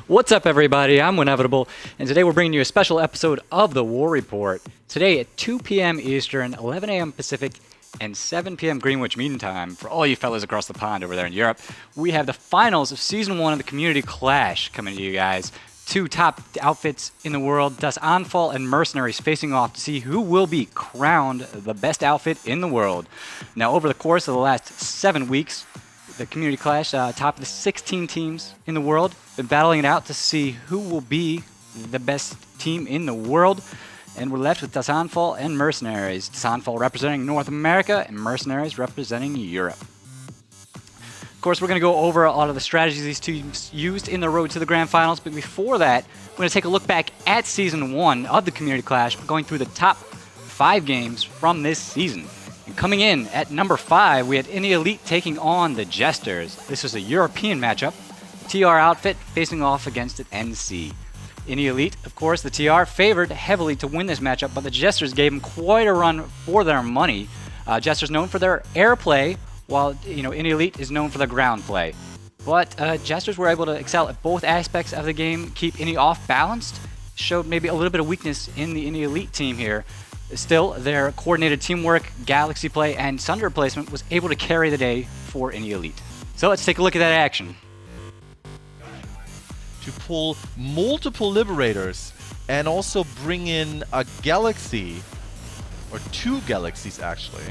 What's up, everybody? I'm Inevitable, and today we're bringing you a special episode of the War Report. Today at 2 p.m. Eastern, 11 a.m. Pacific, and 7 p.m. Greenwich Mean Time, for all you fellas across the pond over there in Europe, we have the finals of Season 1 of the Community Clash coming to you guys. Two top outfits in the world, Dasanfall and Mercenaries, facing off to see who will be crowned the best outfit in the world. Now, over the course of the last 7 weeks, the Community Clash, top of the 16 teams in the world, been battling it out to see who will be the best team in the world. And we're left with Dasanfall and Mercenaries. Dasanfall representing North America and Mercenaries representing Europe. Of course, we're going to go over a lot of the strategies these teams used in the road to the Grand Finals. But before that, we're going to take a look back at Season 1 of the Community Clash, going through the top 5 games from this season. And coming in at number 5, we had Indy Elite taking on the Jesters. This was a European matchup. The TR outfit facing off against the NC. Indy Elite, of course, the TR favored heavily to win this matchup, but the Jesters gave them quite a run for their money. Jesters known for their air play, while Indy Elite is known for their ground play. But Jesters were able to excel at both aspects of the game, keep Indy off balanced, showed maybe a little bit of weakness in the Indy Elite team here. Still, their coordinated teamwork, galaxy play, and Sunder placement was able to carry the day for Indy Elite. So let's take a look at that action. To pull multiple Liberators and also bring in a galaxy, or 2 galaxies actually.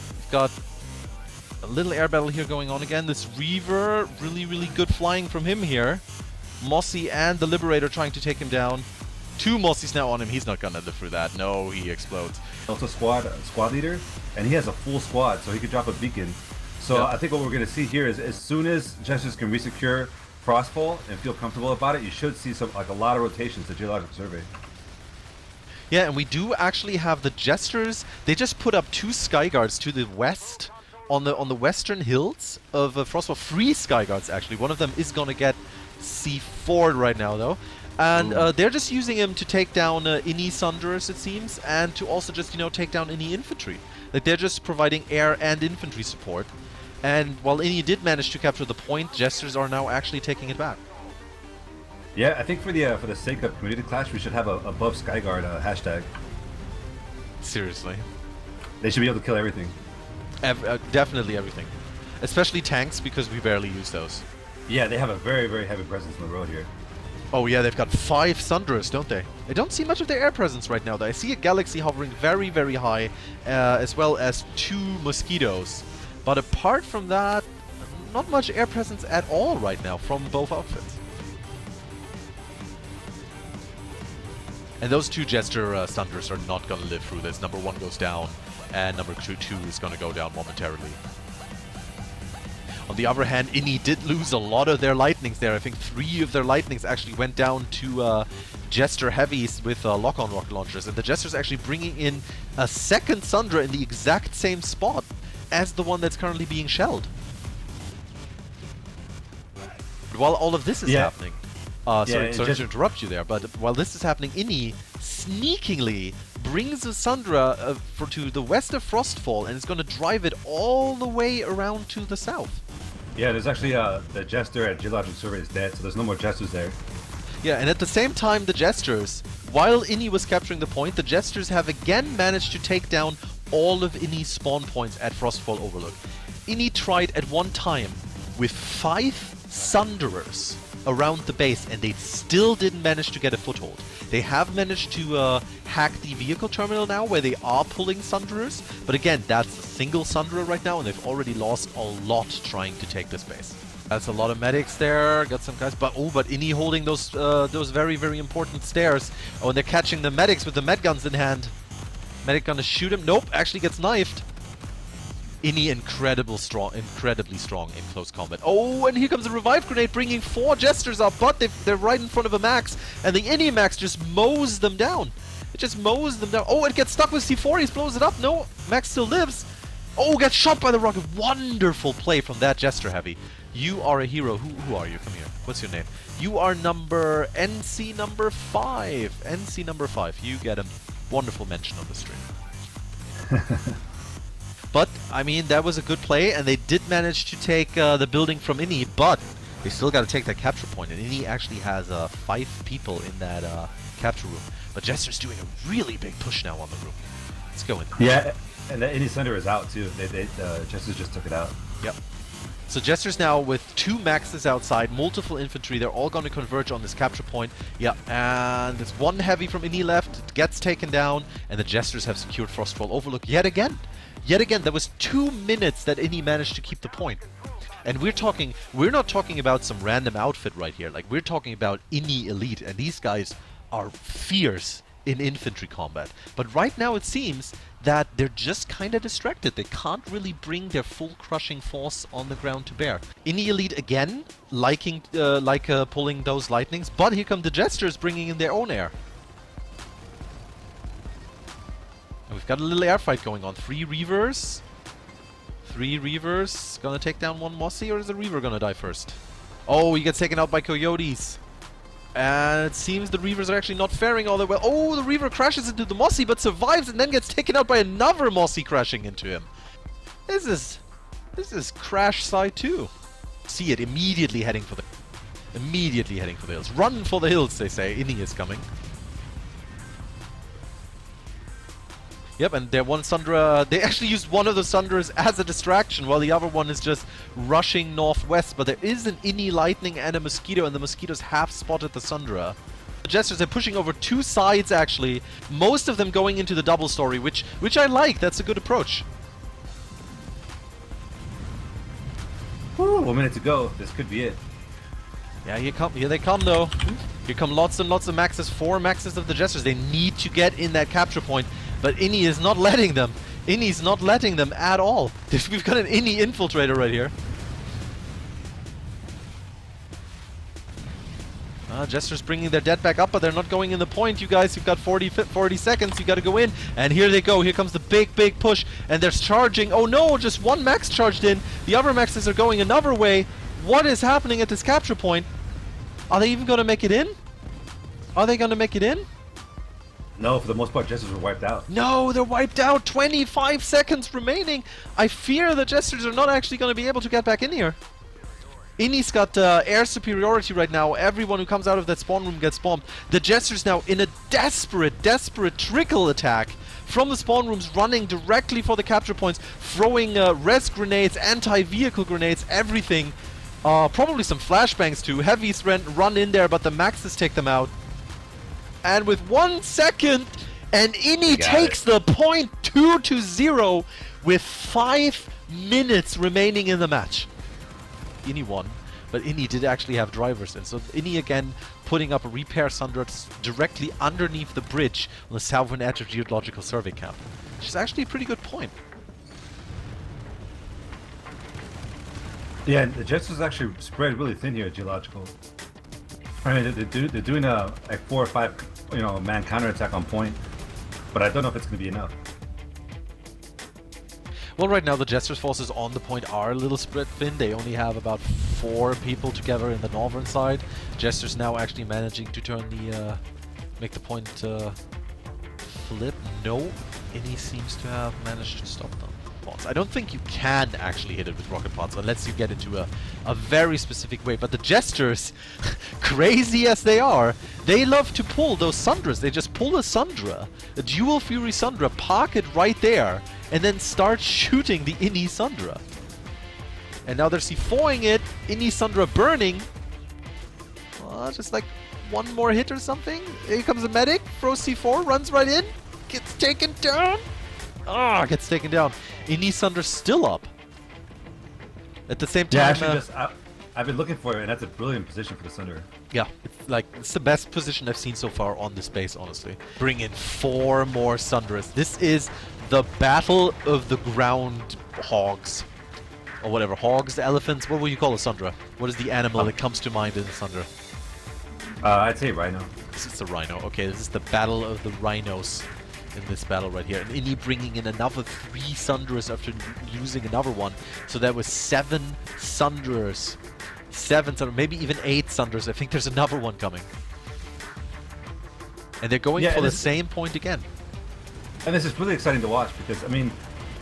We've got a little air battle here going on again. This Reaver, really good flying from him here. Mossy and the Liberator trying to take him down. 2 Mossies now on him. He's not gonna live through that. No, he explodes. Also squad leader, and he has a full squad, so he could drop a beacon. So I think what we're going to see here is, as soon as Jesters can resecure Frostfall and feel comfortable about it, you should see a lot of rotations to Geologic Survey. Yeah, and we do actually have the Jesters. They just put up 2 Skyguards to the west on the western hills of Frostfall. 3 Skyguards actually. One of them is gonna get C4'd right now though. And they're just using him to take down Inny Sunderers, it seems, and to also just, take down Inny infantry. Like, they're just providing air and infantry support. And while Inny did manage to capture the point, Jesters are now actually taking it back. Yeah, I think for the sake of Community Clash, we should have a above Skyguard hashtag. Seriously. They should be able to kill everything. Definitely everything. Especially tanks, because we barely use those. Yeah, they have a very heavy presence on the road here. Oh yeah, they've got 5 Sunderers, don't they? I don't see much of their air presence right now, though. I see a Galaxy hovering very high, as well as 2 Mosquitoes. But apart from that, not much air presence at all right now from both outfits. And those 2 Jester Sunderers are not going to live through this. Number 1 goes down, and number 2 is going to go down momentarily. On the other hand, Inny did lose a lot of their lightnings there. I think 3 of their lightnings actually went down to Jester heavies with lock-on rocket launchers. And the Jester's actually bringing in a second Sundra in the exact same spot as the one that's currently being shelled. But while all of this is happening... sorry to interrupt you there, but while this is happening, Inny sneakingly brings a Sundra to the west of Frostfall and is going to drive it all the way around to the south. Yeah, there's actually the Jester at Geologic Survey is dead, so there's no more Jesters there. Yeah, and at the same time, the Jesters, while Inny was capturing the point, the Jesters have again managed to take down all of Inny's spawn points at Frostfall Overlook. Inny tried at one time with 5 Sunderers around the base, and they still didn't manage to get a foothold. They have managed to hack the vehicle terminal now, where they are pulling Sunderers, but again, that's a single Sunderer right now, and they've already lost a lot trying to take this base. That's a lot of medics there, got some guys, but Inny holding those very important stairs. Oh, and they're catching the medics with the med guns in hand. Medic gonna shoot him, nope, actually gets knifed. Inny incredibly strong in close combat. Oh, and here comes a revive grenade bringing 4 Jesters up, but they're right in front of a Max, and the Inny Max just mows them down. It just mows them down. Oh, it gets stuck with C4, he blows it up. No, Max still lives. Oh, gets shot by the rocket. Wonderful play from that Jester Heavy. You are a hero. Who are you? Come here. What's your name? You are NC number 5. NC number 5. You get a wonderful mention on the stream. But, I mean, that was a good play, and they did manage to take the building from Inny, but They still got to take that capture point, and Inni actually has 5 people in that capture room. But Jester's doing a really big push now on the room. Let's go in. Yeah, and the Inni Sunder is out too. Jesters just took it out. Yep. So Jesters now with 2 maxes outside, multiple infantry, they're all going to converge on this capture point. Yeah, and there's 1 heavy from Inni left, it gets taken down, and the Jesters have secured Frostfall Overlook yet again. Yet again, there was 2 minutes that Inni managed to keep the point. And we're not talking about some random outfit right here, like we're talking about Inni Elite, and these guys are fierce in infantry combat. But right now it seems that they're just kind of distracted. They can't really bring their full crushing force on the ground to bear. Inni Elite again, liking pulling those lightnings, but here come the Jesters bringing in their own air. And we've got a little air fight going on. 3 Reavers. 3 Reavers. Gonna take down 1 Mossy, or is the Reaver gonna die first? Oh, he gets taken out by Coyotes. And it seems the Reavers are actually not faring all that well. Oh, the Reaver crashes into the Mossy, but survives and then gets taken out by another Mossy crashing into him. This is Crash Side 2. See it immediately heading for the hills. Run for the hills, they say. Inni is coming. Yep, and their one Sundra, they actually used one of the Sundras as a distraction, while the other one is just rushing northwest. But there is an Inni Lightning and a Mosquito, and the Mosquitoes have spotted the Sundra. The Jesters are pushing over 2 sides, actually. Most of them going into the double story, which I like. That's a good approach. Woo, 1 minute to go. This could be it. Yeah, here they come, though. Here come lots and lots of maxes. 4 maxes of the Jesters. They need to get in that capture point. But Inni is not letting them. Inni's not letting them at all. We've got an Inni infiltrator right here. Jesters bringing their dead back up, but they're not going in the point, you guys. You've got 40 seconds. You got to go in. And here they go. Here comes the big, big push. And they're charging. Oh no, just 1 max charged in. The other maxes are going another way. What is happening at this capture point? Are they even going to make it in? Are they going to make it in? No, for the most part, Jesters were wiped out. No, they're wiped out. 25 seconds remaining. I fear the Jesters are not actually going to be able to get back in here. Inni's got air superiority right now. Everyone who comes out of that spawn room gets bombed. The Jesters now in a desperate trickle attack from the spawn rooms, running directly for the capture points, throwing res grenades, anti-vehicle grenades, everything. Probably some flashbangs too. Heavies run in there, but the maxes take them out. And with 1 second, and Inni takes the point 2-0 with 5 minutes remaining in the match. Inni won, but Inni did actually have drivers in. So Inni again putting up a repair Sundra directly underneath the bridge on the southern edge of Geological Survey Camp, which is actually a pretty good point. Yeah, the Jesters actually spread really thin here at Geological. I mean, they're doing a 4 or 5, man counterattack on point, but I don't know if it's going to be enough. Well, right now the Jesters forces on the point are a little spread thin. They only have about 4 people together in the northern side. Jesters now actually managing to turn the make the point flip. No, Inni seems to have managed to stop them. I don't think you can actually hit it with rocket pods unless you get into a very specific way. But the Jesters, crazy as they are, they love to pull those Sundras. They just pull a Sundra, a dual Fury Sundra, park it right there, and then start shooting the Inni Sundra. And now they're C4ing it, Inni Sundra burning. Just like 1 more hit or something. Here comes a medic, throws C4, runs right in, gets taken down. Gets taken down. Inni Sunder's still up. At the same time, yeah, actually, I've been looking for it, and that's a brilliant position for the Sunder. Yeah, it's the best position I've seen so far on this base, honestly. Bring in 4 more Sunders. This is the battle of the ground hogs. Or whatever, hogs, elephants, what would you call a Sundra? What is the animal that comes to mind in Sundra? I'd say rhino. This is the rhino. Okay, this is the battle of the rhinos in this battle right here. And Inni bringing in another 3 Sunders after losing another one. So that was 7 Sunders. 7 Sunders, maybe even 8 Sunders. I think there's another one coming. And they're going for the same point again. And this is really exciting to watch because, I mean,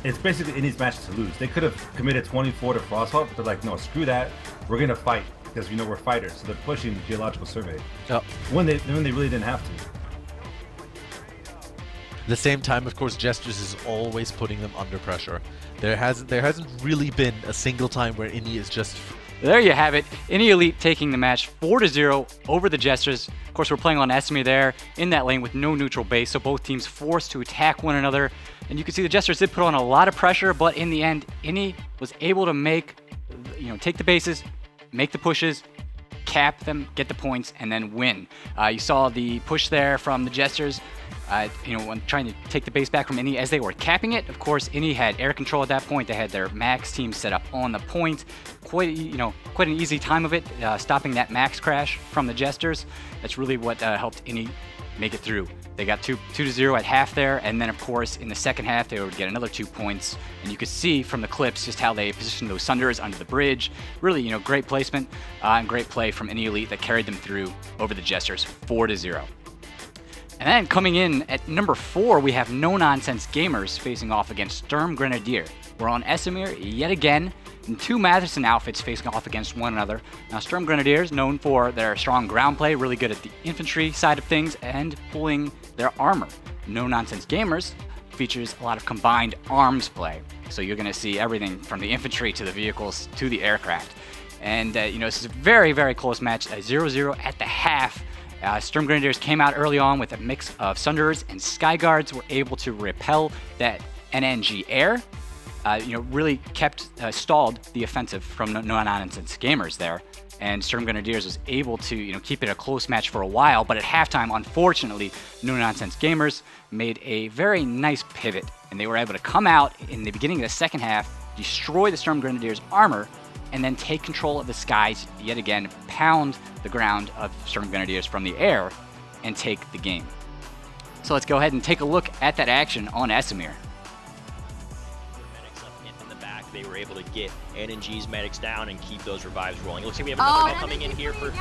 it's basically Inni's match to lose. They could have committed 24 to Frostfall, but they're like, no, screw that. We're going to fight because we're fighters, so they're pushing the geological survey Yep. when they really didn't have to. At the same time, of course, Jesters is always putting them under pressure. There hasn't really been a single time where Inni is just... There you have it. Inni Elite taking the match 4-0 over the Jesters. Of course, we're playing on Esmir there in that lane with no neutral base, so both teams forced to attack one another. And you can see the Jesters did put on a lot of pressure, but in the end, Inni was able to take the bases, make the pushes, cap them, get the points, and then win. You saw the push there from the Jesters, when trying to take the base back from Inni as they were capping it. Of course, Inni had air control at that point. They had their max team set up on the point. Quite an easy time of it, stopping that max crash from the Jesters. That's really what helped Inni make it through. They got 2-0 at half there, and then of course in the second half they would get another 2 points. And you could see from the clips just how they positioned those Sunders under the bridge. Really, great placement and great play from Inni Elite that carried them through over the Jesters 4-0. And then coming in at number 4, we have No Nonsense Gamers facing off against Sturm Grenadier. We're on Esmir yet again, and 2 Matheson outfits facing off against one another. Now, Sturm Grenadiers, known for their strong ground play, really good at the infantry side of things, and pulling their armor. No Nonsense Gamers features a lot of combined arms play. So you're going to see everything from the infantry to the vehicles to the aircraft. And, this is a very, very close match, 0-0 at the half. Sturm Grenadiers came out early on with a mix of Sunders and Skyguards, were able to repel that NNG air. Really stalled the offensive from No Nonsense Gamers there. And Sturm Grenadiers was able to keep it a close match for a while, but at halftime, unfortunately, No Nonsense Gamers made a very nice pivot, and they were able to come out in the beginning of the second half, destroy the Sturm Grenadiers' armor, and then take control of the skies yet again, pound the ground of Sturm Grenadiers from the air, and take the game. So let's go ahead and take a look at that action on Esmir. In the back, they were able to get NNG's medics down and keep those revives rolling. It looks like we have another call coming in here for...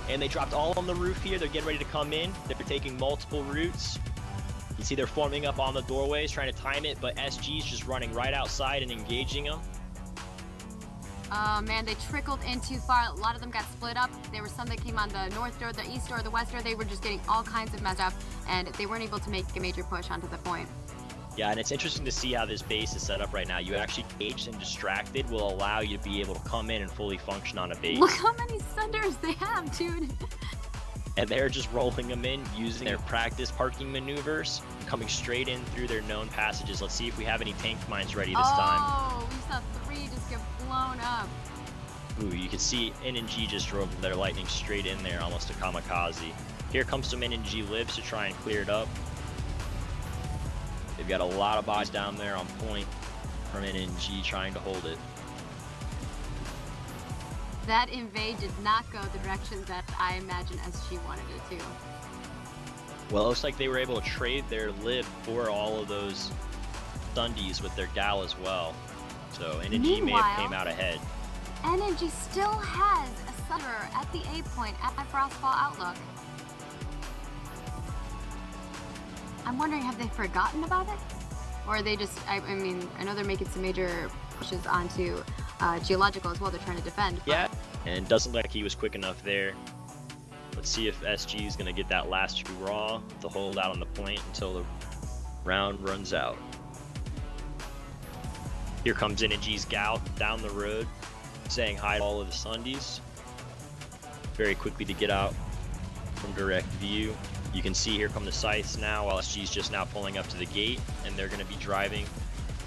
And they dropped all on the roof here. They're getting ready to come in. They're taking multiple routes. You see they're forming up on the doorways, trying to time it, but SG's just running right outside and engaging them. Oh man, they trickled in too far. A lot of them got split up. There were some that came on the north door, the east door, the west door. They were just getting all kinds of messed up, and they weren't able to make a major push onto the point. Yeah, and it's interesting to see how this base is set up right now. You actually engaged and distracted will allow you to be able to come in and fully function on a base. Look how many Sunders they have, dude. And they're just rolling them in using their practice parking maneuvers, coming straight in through their known passages. Let's see if we have any tank mines ready this time. Oh, we saw 3 just get blown up. Ooh, you can see NNG just drove their lightning straight in there, almost a kamikaze. Here comes some NNG libs to try and clear it up. They've got a lot of bodies down there on point from NNG trying to hold it. That invade did not go the direction that I imagine SG wanted it to. Well, it looks like they were able to trade their lib for all of those Sundies with their Gal as well. So NNG may have came out ahead. NNG still has a Sunder at the A point at my Frostfall Outlook. I'm wondering, have they forgotten about it? Or are they just, I mean, I know they're making some major pushes onto geological as well. They're trying to defend. But... Yeah, and doesn't look like he was quick enough there. Let's see if SG is going to get that last hurrah to hold out on the point until the round runs out. Here comes NNG's Gal down the road, saying hi to all of the Sundies. Very quickly to get out from direct view. You can see here come the scythes now, while SG's just now pulling up to the gate, and they're going to be driving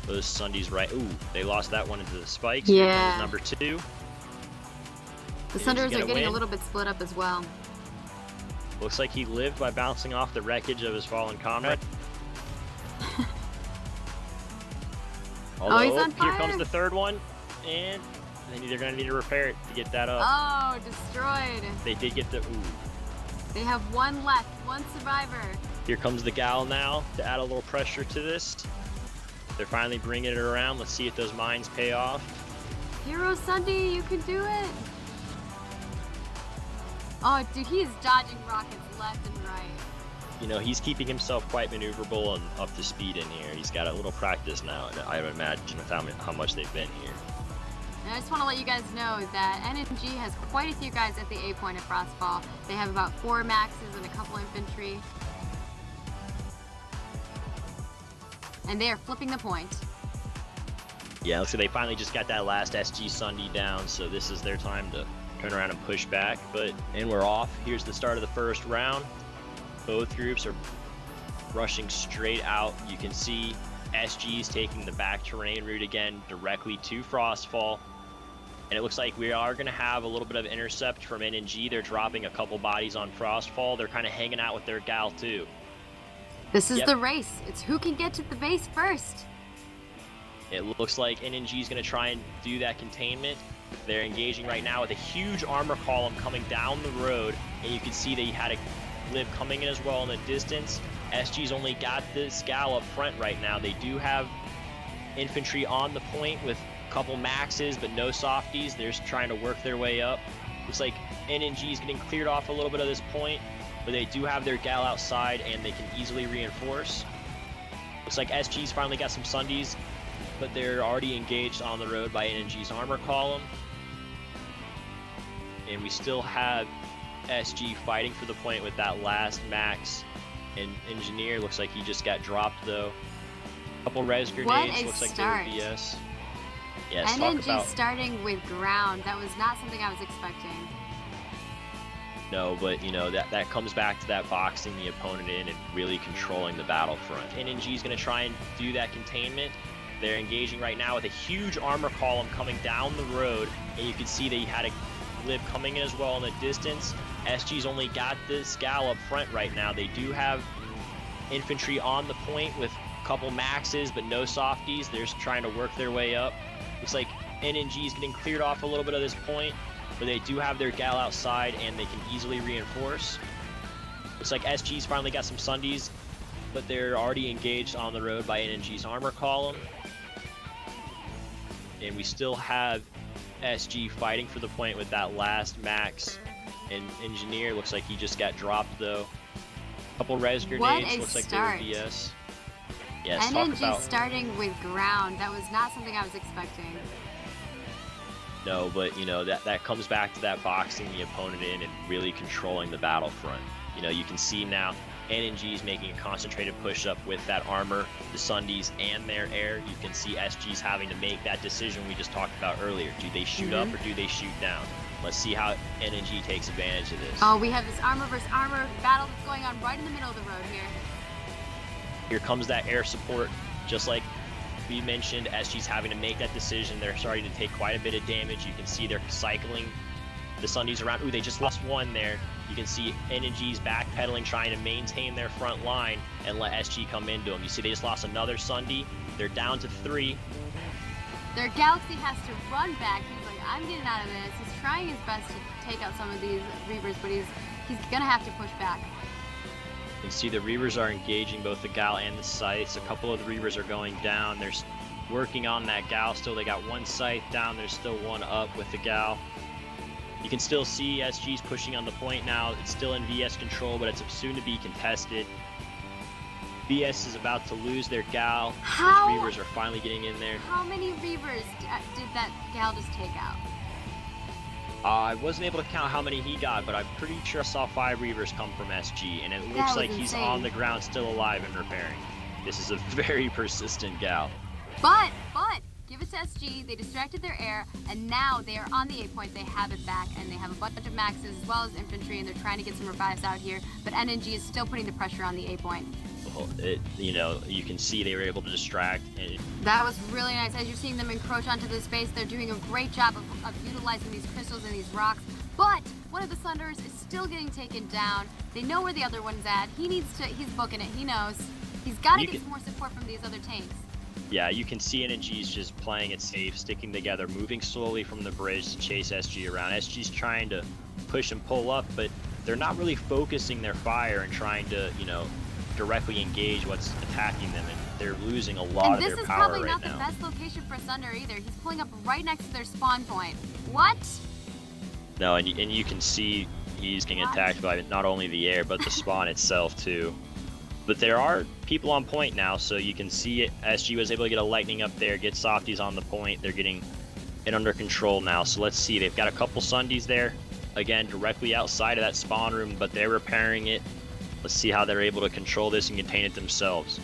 those Sundies right. Ooh, they lost that one into the spikes. Yeah. Number 2. The Sunders are getting a little bit split up as well. Looks like he lived by bouncing off the wreckage of his fallen comrade. Although, he's on fire. Here comes the 3rd one, and they're going to need to repair it to get that up. Oh, destroyed. They did get the... Ooh. They have 1 left, 1 survivor. Here comes the Gal now to add a little pressure to this. They're finally bringing it around. Let's see if those mines pay off. Hero Sunday, you can do it. Oh, dude, he's dodging rockets left and right. You know, he's keeping himself quite maneuverable and up to speed in here. He's got a little practice now, and I would imagine with how much they've been here. And I just want to let you guys know that NNG has quite a few guys at the A point at Frostfall. They have about 4 maxes and a couple infantry. And they are flipping the point. Yeah, looks like they finally just got that last SG Sunday down, so this is their time to turn around and push back. And we're off. Here's the start of the first round. Both groups are rushing straight out. You can see SG's taking the back terrain route again directly to Frostfall. And it looks like we are going to have a little bit of intercept from NNG. They're dropping a couple bodies on Frostfall. They're kind of hanging out with their gal too. This is the race. It's who can get to the base first. It looks like NNG is going to try and do that containment. They're engaging right now with a huge armor column coming down the road, and you can see they had a lib coming in as well in the distance. SG's only got this gal up front right now. They do have infantry on the point with a couple maxes, but no softies. They're just trying to work their way up. Looks like NNG is getting cleared off a little bit of this point, but they do have their gal outside, and they can easily reinforce. Looks like SG's finally got some Sundays, but they're already engaged on the road by NNG's armor column. And we still have SG fighting for the point with that last max. And Engineer looks like he just got dropped though. Couple res grenades, looks like they were BS. Yes, NNG starting with ground. That was not something I was expecting. No, but you know, that comes back to that boxing the opponent in and really controlling the battlefront. NNG is going to try and do that containment. They're engaging right now with a huge armor column coming down the road, and you can see they had a lib coming in as well in the distance. SG's only got this gal up front right now. They do have infantry on the point with a couple maxes, but no softies. They're just trying to work their way up. Looks like NNG is getting cleared off a little bit of this point, but they do have their gal outside, and they can easily reinforce. Looks like SG's finally got some Sundays, but they're already engaged on the road by NNG's armor column. And we still have SG fighting for the point with that last max. And Engineer looks like he just got dropped though. Couple res grenades, looks like they were BS. Yes, NNG starting with ground. That was not something I was expecting. No, but you know, that comes back to that boxing the opponent in and really controlling the battlefront. You know, you can see now NNG is making a concentrated push up with that armor, the Sundays, and their air. You can see SG's having to make that decision we just talked about earlier. Do they shoot up or do they shoot down? Let's see how NNG takes advantage of this. Oh, we have this armor versus armor battle that's going on right in the middle of the road here. Here comes that air support. Just like we mentioned, SG's having to make that decision. They're starting to take quite a bit of damage. You can see they're cycling the Sundays around. Ooh, they just lost one there. You can see NNG's backpedaling, trying to maintain their front line and let SG come into them. You see they just lost another Sunday. They're down to 3. Their Galaxy has to run back. He's like, I'm getting out of this. He's trying his best to take out some of these Reavers, but he's gonna have to push back. You can see the Reavers are engaging both the Gal and the Scythes. A couple of the Reavers are going down. They're working on that Gal still. They got one Scythe down. There's still one up with the Gal. You can still see SG's pushing on the point now. It's still in VS control, but it's soon to be contested. VS is about to lose their Gal. Those Reavers are finally getting in there. How many Reavers did that Gal just take out? I wasn't able to count how many he got, but I'm pretty sure I saw 5 Reavers come from SG, and it looks like he's on the ground still alive and repairing. This is a very persistent Gal. But, give it to SG, they distracted their air, and now they are on the A point, they have it back, and they have a bunch of maxes as well as infantry, and they're trying to get some revives out here, but NNG is still putting the pressure on the A point. Well, you know, you can see they were able to distract. That was really nice. As you're seeing them encroach onto this space, they're doing a great job of utilizing these crystals and these rocks, but one of the Thunderers is still getting taken down. They know where the other one's at. He's booking it, he knows. He's got to get some more support from these other tanks. Yeah, you can see NNG's just playing it safe, sticking together, moving slowly from the bridge to chase SG around. SG's trying to push and pull up, but they're not really focusing their fire and trying to, you know, directly engage what's attacking them, and they're losing a lot of their power right now. And this is probably not the best location for Thunder either. He's pulling up right next to their spawn point. What? No, and you can see he's getting attacked by not only the air, but the spawn itself too. But there are people on point now, so you can see it. SG was able to get a lightning up there, get softies on the point. They're getting and under control now. So let's see, they've got a couple Sundies there, again, directly outside of that spawn room, but they're repairing it. Let's see how they're able to control this and contain it themselves.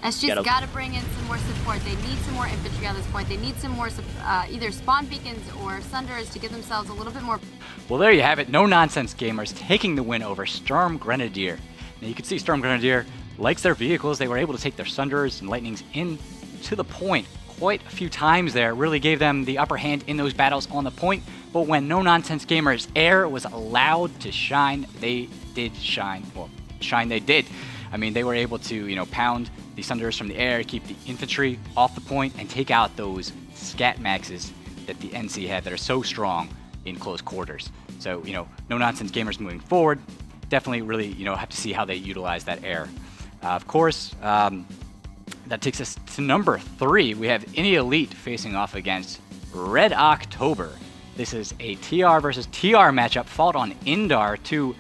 SG's got to bring in some more support. They need some more infantry at this point. They need some more either spawn beacons or sunders to give themselves a little bit more. Well, there you have it. No Nonsense Gamers taking the win over Storm Grenadier. Now you can see Storm Grenadier likes their vehicles. They were able to take their Sunders and Lightnings in to the point quite a few times there. Really gave them the upper hand in those battles on the point. But when No Nonsense Gamers air was allowed to shine, they did shine. Well, shine they did. I mean, they were able to, pound the Sunders from the air, keep the infantry off the point, and take out those scat maxes that the NC had that are so strong in close quarters. So, No Nonsense Gamers moving forward, definitely really, have to see how they utilize that air. Of course, that takes us to number 3. We have Any Elite facing off against Red October. This is a TR versus TR matchup fought on Indar, 2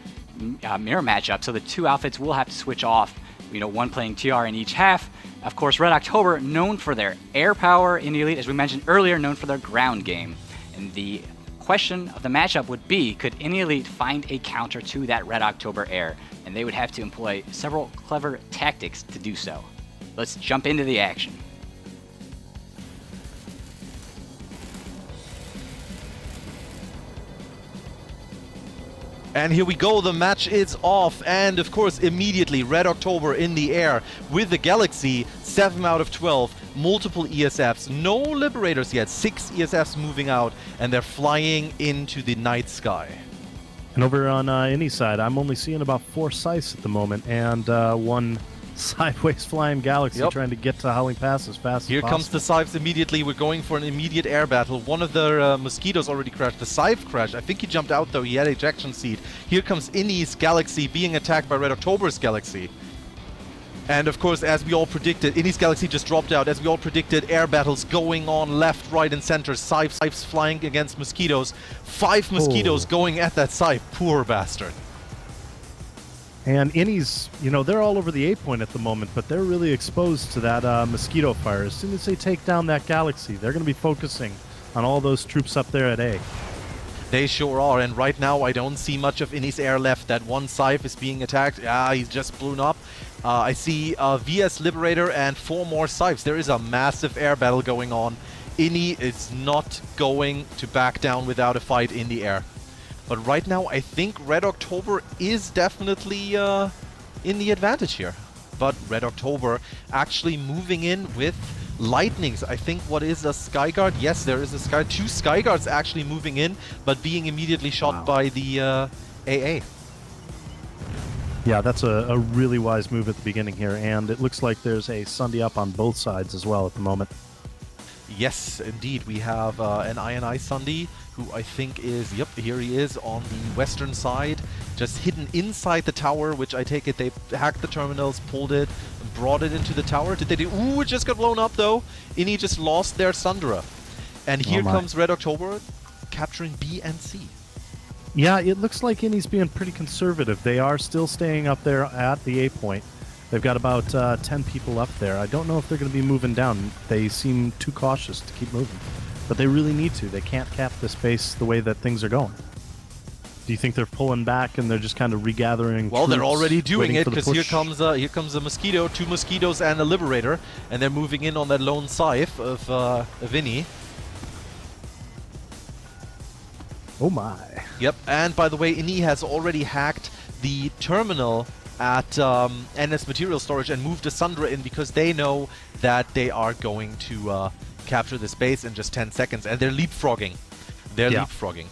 mirror matchup, so the 2 outfits will have to switch off, one playing TR in each half. Of course, Red October, known for their air power, in the Elite, as we mentioned earlier, known for their ground game. And the question of the matchup would be, could any Elite find a counter to that Red October air? And they would have to employ several clever tactics to do so. Let's jump into the action. And here we go, the match is off, and of course immediately Red October in the air with the Galaxy, 7 out of 12, multiple ESFs, no Liberators yet, 6 ESFs moving out, and they're flying into the night sky. And over on any side, I'm only seeing about 4 Scythes at the moment, and 1 sideways flying Galaxy trying to get to Howling Pass as fast as possible. Here comes the Scythes immediately. We're going for an immediate air battle. One of the Mosquitoes already crashed. The Scythe crashed. I think he jumped out though. He had ejection seat. Here comes Innie's Galaxy being attacked by Red October's Galaxy. And of course, as we all predicted, Innie's Galaxy just dropped out. As we all predicted, air battles going on left, right, and center. Scythes flying against Mosquitoes. 5 Mosquitoes going at that Scythe. Poor bastard. And Innies, they're all over the A point at the moment, but they're really exposed to that Mosquito fire. As soon as they take down that Galaxy, they're going to be focusing on all those troops up there at A. They sure are, and right now I don't see much of Innie's air left. That one Scythe is being attacked. He's just blown up. I see VS Liberator and 4 more Scythes. There is a massive air battle going on. Innie is not going to back down without a fight in the air. But right now, I think Red October is definitely in the advantage here. But Red October actually moving in with Lightnings. I think what is a Skyguard? Yes, there is a Sky. 2 Skyguards actually moving in, but being immediately shot by the AA. Yeah, that's a really wise move at the beginning here, and it looks like there's a Sunday up on both sides as well at the moment. Yes, indeed. We have an INI Sunday, who I think is, here he is on the western side, just hidden inside the tower, which I take it they hacked the terminals, pulled it, and brought it into the tower. Did they do? Ooh, it just got blown up though. Innie just lost their Sundra. And here comes Red October capturing B and C. Yeah, it looks like Innie's being pretty conservative. They are still staying up there at the A point. They've got about 10 people up there. I don't know if they're going to be moving down. They seem too cautious to keep moving. But they really need to. They can't cap this base the way that things are going. Do you think they're pulling back and they're just kind of regathering? Well, they're troops, already doing it, because here push? comes a Mosquito, 2 Mosquitoes and a Liberator, and they're moving in on that lone Scythe of Innie. Oh my. Yep, and by the way, Innie has already hacked the terminal at NS Material Storage and moved a Sundra in, because they know that they are going to capture this base in just 10 seconds, and they're leapfrogging. Leapfrogging.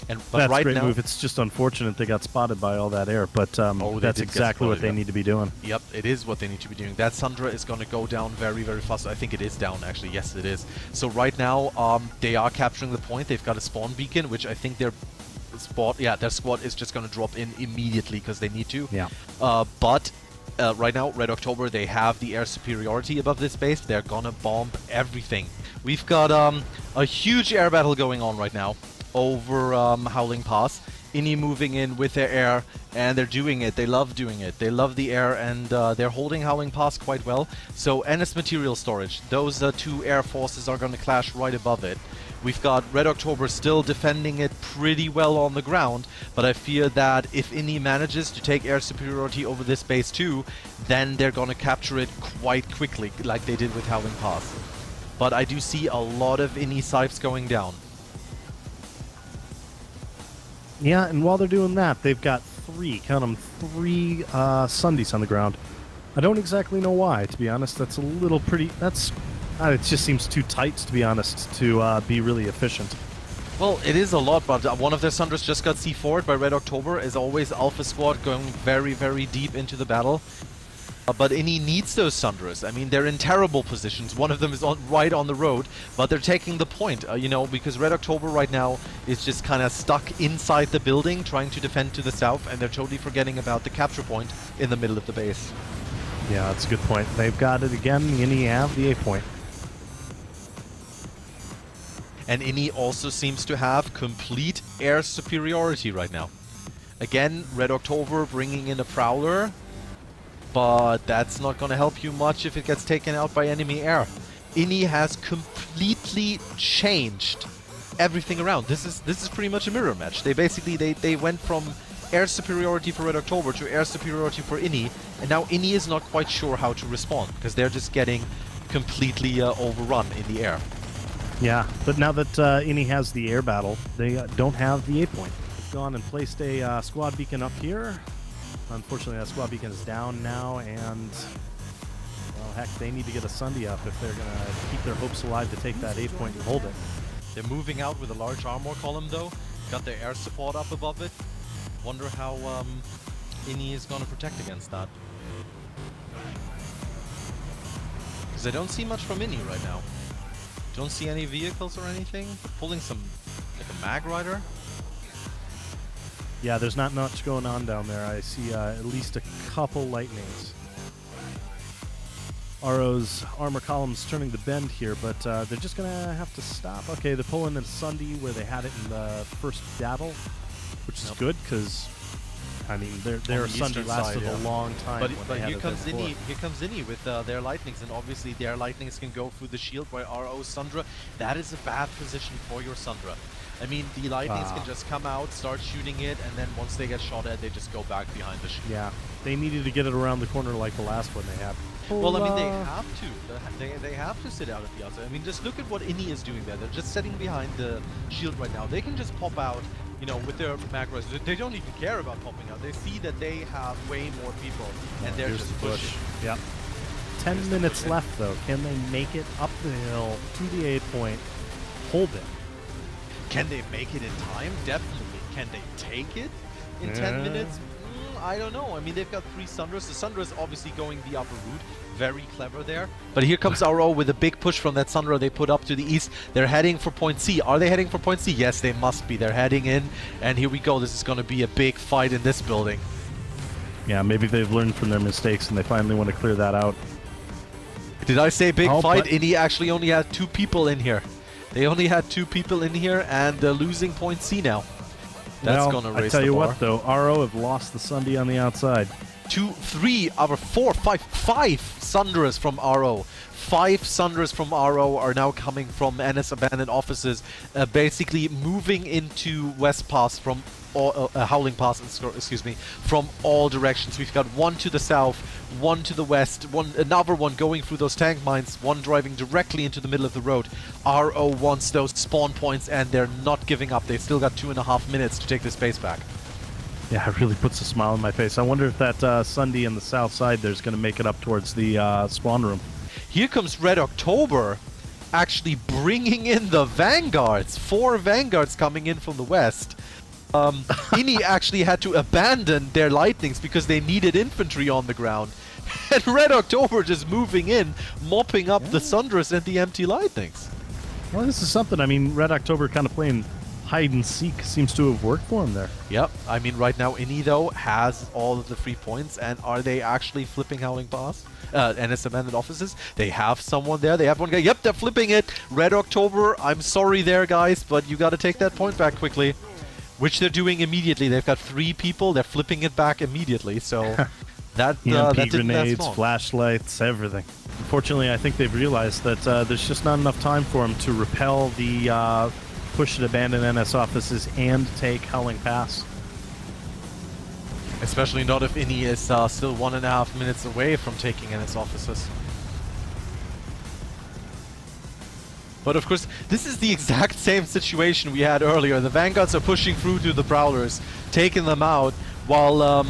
And but that's right a great now, move. It's just unfortunate they got spotted by all that air, but that's exactly what they need to be doing. Yep, it is what they need to be doing. That Sundra is going to go down very, very fast. I think it is down, actually. Yes, it is. So right now, they are capturing the point. They've got a spawn beacon, which I think their squad is just going to drop in immediately because they need to. Yeah. But right now, Red October, they have the air superiority above this base. They're going to bomb everything. We've got a huge air battle going on right now. over Howling Pass. Ini moving in with their air, and they're doing it. They love doing it. They love the air, and they're holding Howling Pass quite well. So, and it's material storage. Those two air forces are going to clash right above it. We've got Red October still defending it pretty well on the ground, but I fear that if Ini manages to take air superiority over this base too, then they're going to capture it quite quickly, like they did with Howling Pass. But I do see a lot of Ini scythes going down. Yeah, and while they're doing that, they've got three Sundies on the ground. I don't exactly know why, to be honest. That's a little pretty... it just seems too tight, to be honest, to be really efficient. Well, it is a lot, but one of their Sundras just got C4'd by Red October. As always, Alpha Squad going very, very deep into the battle. But Ini needs those Sundras. I mean, they're in terrible positions. One of them is right on the road, but they're taking the point, you know, because Red October right now is just kind of stuck inside the building, trying to defend to the south, and they're totally forgetting about the capture point in the middle of the base. Yeah, that's a good point. They've got it again. Ini have the A point. And Ini also seems to have complete air superiority right now. Again, Red October bringing in a Prowler, but that's not going to help you much if it gets taken out by enemy air. Ini has completely changed everything around. This is pretty much a mirror match. They basically they went from air superiority for Red October to air superiority for Ini, and now Ini is not quite sure how to respond because they're just getting completely overrun in the air. Yeah, but now that Ini has the air battle, they don't have the A point. Gone and placed a squad beacon up here. Unfortunately, that squad beacon is down now, and well, heck, they need to get a Sunday up if they're going to keep their hopes alive to take that A point and hold it. They're moving out with a large armor column, though. Got their air support up above it. Wonder how Ini is going to protect against that. Because I don't see much from Ini right now. Don't see any vehicles or anything. Pulling some, like a mag rider. Yeah, there's not much going on down there. I see at least a couple lightnings. RO's armor column's turning to bend here, but they're just going to have to stop. Okay, they're pulling in Sunday where they had it in the first battle, which is good because, I mean, their Sunday lasted a long time. But here comes Ini with their lightnings, and obviously their lightnings can go through the shield by RO's Sundra. That is a bad position for your Sundra. I mean, the lightnings can just come out, start shooting it, and then once they get shot at, they just go back behind the shield. Yeah, they needed to get it around the corner like the last one they had. Well, I mean, they have to. They have to sit out at the outside. I mean, just look at what Ini is doing there. They're just sitting behind the shield right now. They can just pop out, you know, with their macros. They don't even care about popping out. They see that they have way more people, and they're just pushing. Yep. 10 minutes left, though. Can they make it up the hill to the A point, hold it? Can they make it in time? Definitely. Can they take it in 10 minutes? I don't know. I mean, they've got 3 Sundras. The Sundra is obviously going the upper route. Very clever there. But here comes RO with a big push from that Sundra they put up to the east. They're heading for point C. Are they heading for point C? Yes, they must be. They're heading in. And here we go. This is going to be a big fight in this building. Yeah, maybe they've learned from their mistakes and they finally want to clear that out. Did I say big fight? Ini actually only had 2 people in here. They only had 2 people in here, and they're losing point C now. That's gonna raise the bar. I tell you what, though, RO have lost the Sunday on the outside. 2, 3, 4, 5 Sundras from RO. 5 Sundras from RO are now coming from NS abandoned offices, basically moving into West Pass from Howling Pass, excuse me, from all directions. We've got 1 to the south, 1 to the west, another one going through those tank mines, 1 driving directly into the middle of the road. RO wants those spawn points, and they're not giving up. They've still got 2.5 minutes to take this base back. Yeah, it really puts a smile on my face. I wonder if that Sunday on the south side there's going to make it up towards the spawn room. Here comes Red October, actually bringing in the Vanguards. 4 Vanguards coming in from the west. Ini actually had to abandon their lightnings because they needed infantry on the ground. And Red October just moving in, mopping up the Sundras and the empty lightnings. Well, this is something. I mean, Red October kind of playing hide and seek seems to have worked for him there. Yep. I mean, right now, Inni, though, has all of the 3 points. And are they actually flipping Howling Pass? NS Abandoned Offices? They have someone there. They have one guy. Yep, they're flipping it. Red October, I'm sorry there, guys, but you got to take that point back quickly. Which they're doing immediately. They've got 3 people. They're flipping it back immediately. So that EMP that didn't grenades, last long. flashlights, everything. Unfortunately, I think they've realized that there's just not enough time for them to repel the push and abandon NS offices and take Howling Pass. Especially not if Inni is still 1.5 minutes away from taking NS offices. But of course, this is the exact same situation we had earlier. The Vanguards are pushing through to the Prowlers, taking them out, while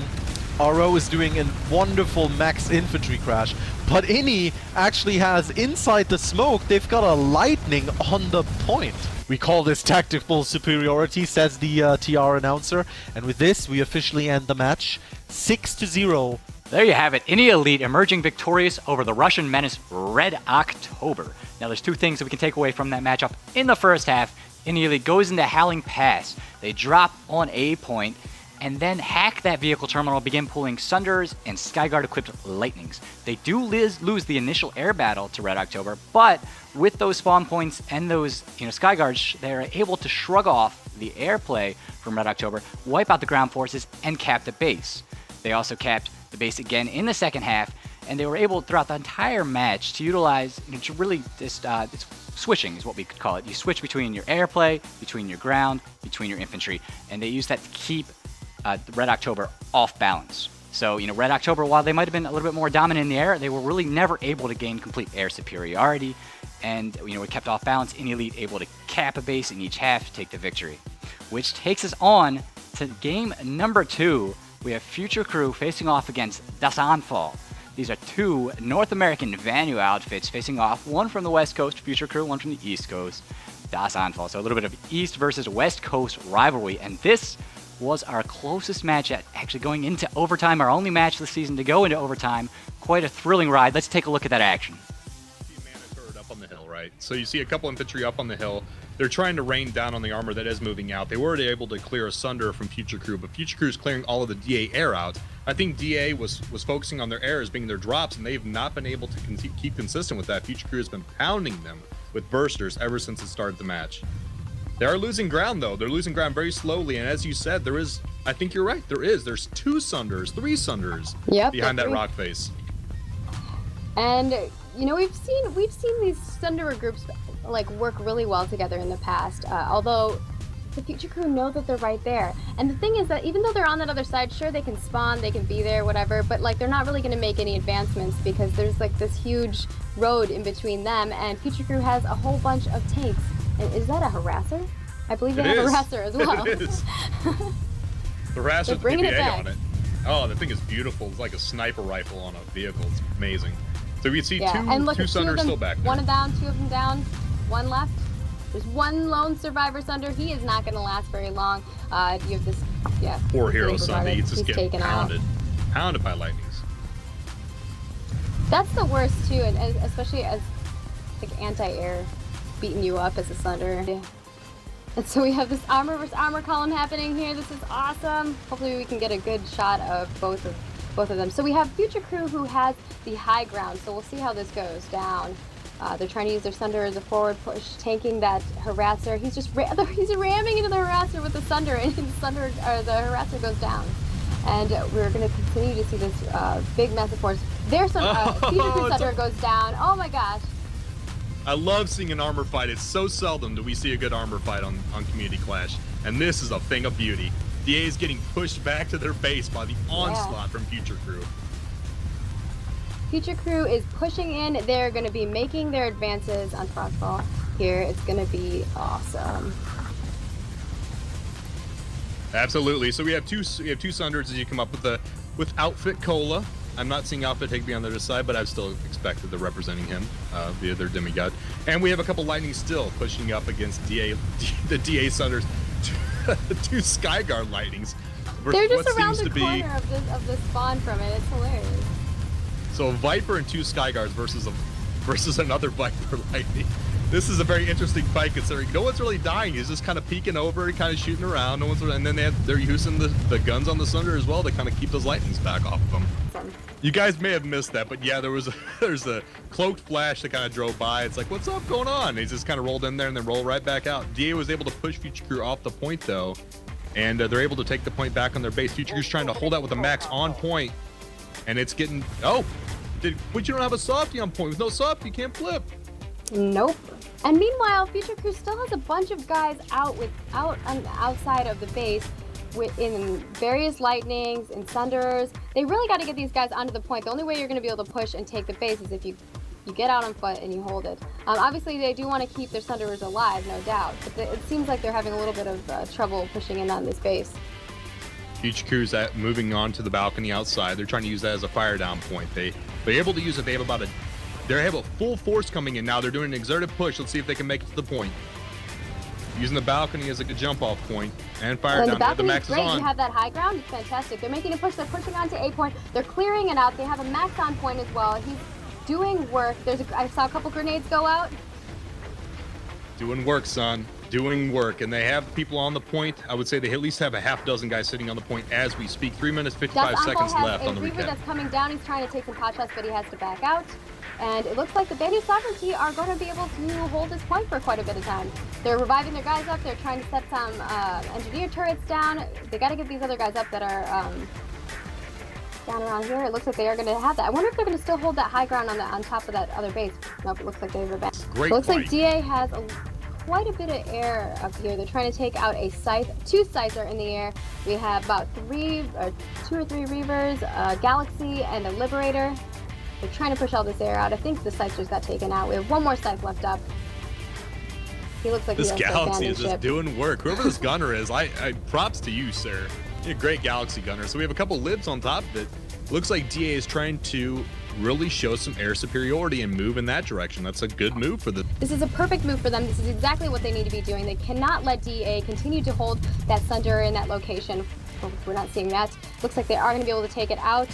RO is doing a wonderful max infantry crash. But Inni actually has, inside the smoke, they've got a lightning on the point. We call this tactical superiority, says the TR announcer. And with this, we officially end the match 6-0. There you have it. Inni Elite emerging victorious over the Russian menace Red October. Now there's 2 things that we can take away from that matchup. In the first half, Inni Elite goes into Howling Pass. They drop on A point and then hack that vehicle terminal, begin pulling Sunders and Skyguard equipped Lightnings. They do lose the initial air battle to Red October, but with those spawn points and those Skyguards, they're able to shrug off the airplay from Red October, wipe out the ground forces, and cap the base. They also capped the base again in the second half, and they were able throughout the entire match to utilize to really this switching is what we could call it. You switch between your airplay, between your ground, between your infantry, and they use that to keep Red October off balance. So Red October, while they might have been a little bit more dominant in the air, they were really never able to gain complete air superiority, and it kept off balance. Inni Elite able to cap a base in each half to take the victory, which takes us on to game number 2. We have Future Crew facing off against Dasanfall. These are 2 North American Vanu outfits facing off, one from the West Coast, Future Crew, one from the East Coast, Dasanfall. So a little bit of East versus West Coast rivalry, and this was our closest match at actually going into overtime, our only match this season to go into overtime. Quite a thrilling ride. Let's take a look at that action. Turret up on the hill, right? So you see a couple infantry up on the hill. They're trying to rain down on the armor that is moving out. They were able to clear asunder from Future Crew, but Future Crew is clearing all of the DA air out. I think DA was focusing on their air as being their drops, and they've not been able to keep consistent with that. Future Crew has been pounding them with bursters ever since it started the match. They are losing ground, though. They're losing ground very slowly, and as you said, there is, I think you're right, there's 2 Sunders, 3 Sunders behind that rock face. And we've seen these Sunderer groups work really well together in the past. Although the Future Crew know that they're right there. And the thing is that even though they're on that other side, sure, they can spawn, they can be there, whatever, but they're not really going to make any advancements because there's this huge road in between them, and Future Crew has a whole bunch of tanks. And is that a harasser? I believe they have a harasser as well. It is. The harasser with the PPA on it. Oh, the thing is beautiful. It's like a sniper rifle on a vehicle. It's amazing. So we see two Sunders still back there. One down, 2 of them down, 1 left. There's 1 lone survivor Sunder. He is not going to last very long. You have this, Poor hero Sunday. He's just getting pounded. Out. Pounded by lightnings. That's the worst too, and especially as anti-air beating you up as a Sunder. Yeah. And so we have this armor versus armor column happening here. This is awesome. Hopefully we can get a good shot of both of them. So we have Future Crew who has the high ground. So we'll see how this goes down. They're trying to use their Sunder as a forward push, tanking that harasser. He's just he's ramming into the harasser with the Sunder, and the harasser goes down. And we're going to continue to see this big massive force. Their Future Crew Sunder goes down. Oh my gosh. I love seeing an armor fight. It's so seldom do we see a good armor fight on Community Clash. And this is a thing of beauty. DA is getting pushed back to their base by the onslaught from Future Crew. Future Crew is pushing in. They're going to be making their advances on Frostfall here. It's going to be awesome. Absolutely. So we have two Sunders as you come up with Outfit Cola. I'm not seeing Outfit Higby on the other side, but I've still expected they're representing him via their demigod. And we have a couple Lightning still pushing up against the DA Sunders. 2 Skyguard Lightnings. They're just around the corner of the spawn from it. It's hilarious. So a Viper and 2 Skyguards versus another Viper Lightning. This is a very interesting fight considering no one's really dying. He's just kind of peeking over and kind of shooting around. No one's, and then they're using the guns on the Sunder as well to kind of keep those lightnings back off of them. You guys may have missed that, but yeah, there's a cloaked flash that kind of drove by. It's like, what's up going on? And he just kind of rolled in there and then rolled right back out. DA was able to push Future Crew off the point though, and they're able to take the point back on their base. Future Crew's trying to hold out with the max on point, and it's getting but you don't have a softie on point. With no softie, you can't flip. Nope. And meanwhile, Future Crew still has a bunch of guys out on the outside of the base in various lightnings and thunders. They really got to get these guys onto the point. The only way you're going to be able to push and take the base is if you get out on foot and you hold it. Obviously, they do want to keep their thunderers alive, no doubt. But it seems like they're having a little bit of trouble pushing in on this base. Future Crew's moving on to the balcony outside. They're trying to use that as a fire down point. They're able to use it. They have a full force coming in now. They're doing an exerted push. Let's see if they can make it to the point. Using the balcony as a good jump off point and fire down. The balcony max is great. is on. You have that high ground. It's fantastic. They're making a push. They're pushing onto A point. They're clearing it out. They have a max on point as well. He's doing work. I saw a couple grenades go out. Doing work, son. Doing work. And they have people on the point. I would say they at least have a half dozen guys sitting on the point as we speak. 3 minutes, 55 seconds left on the Reaver recap. that's coming down. He's trying to take some pot shots, but he has to back out. And it looks like the Banu Sovereignty are going to be able to hold this point for quite a bit of time. They're reviving their guys up. They're trying to set some engineer turrets down. They got to get these other guys up that are down around here. It looks like they are going to have that. I wonder if they're going to still hold that high ground on top of that other base. Nope, it looks like they've revenged. Great It looks fight. like DA has quite a bit of air up here. They're trying to take out a scythe. 2 scythes are in the air. We have about 2 or 3 Reavers, a Galaxy, and a Liberator. They're trying to push all this air out. I think the scythe just got taken out. We have 1 more scythe left up. He looks like This he has Galaxy is the just doing work. Whoever this gunner is, I props to you, sir. You're a great Galaxy gunner. So we have a couple libs on top of it. Looks like DA is trying to really show some air superiority and move in that direction. That's a good move for the... This is a perfect move for them. This is exactly what they need to be doing. They cannot let DA continue to hold that Sunder in that location. We're not seeing that. Looks like they are going to be able to take it out.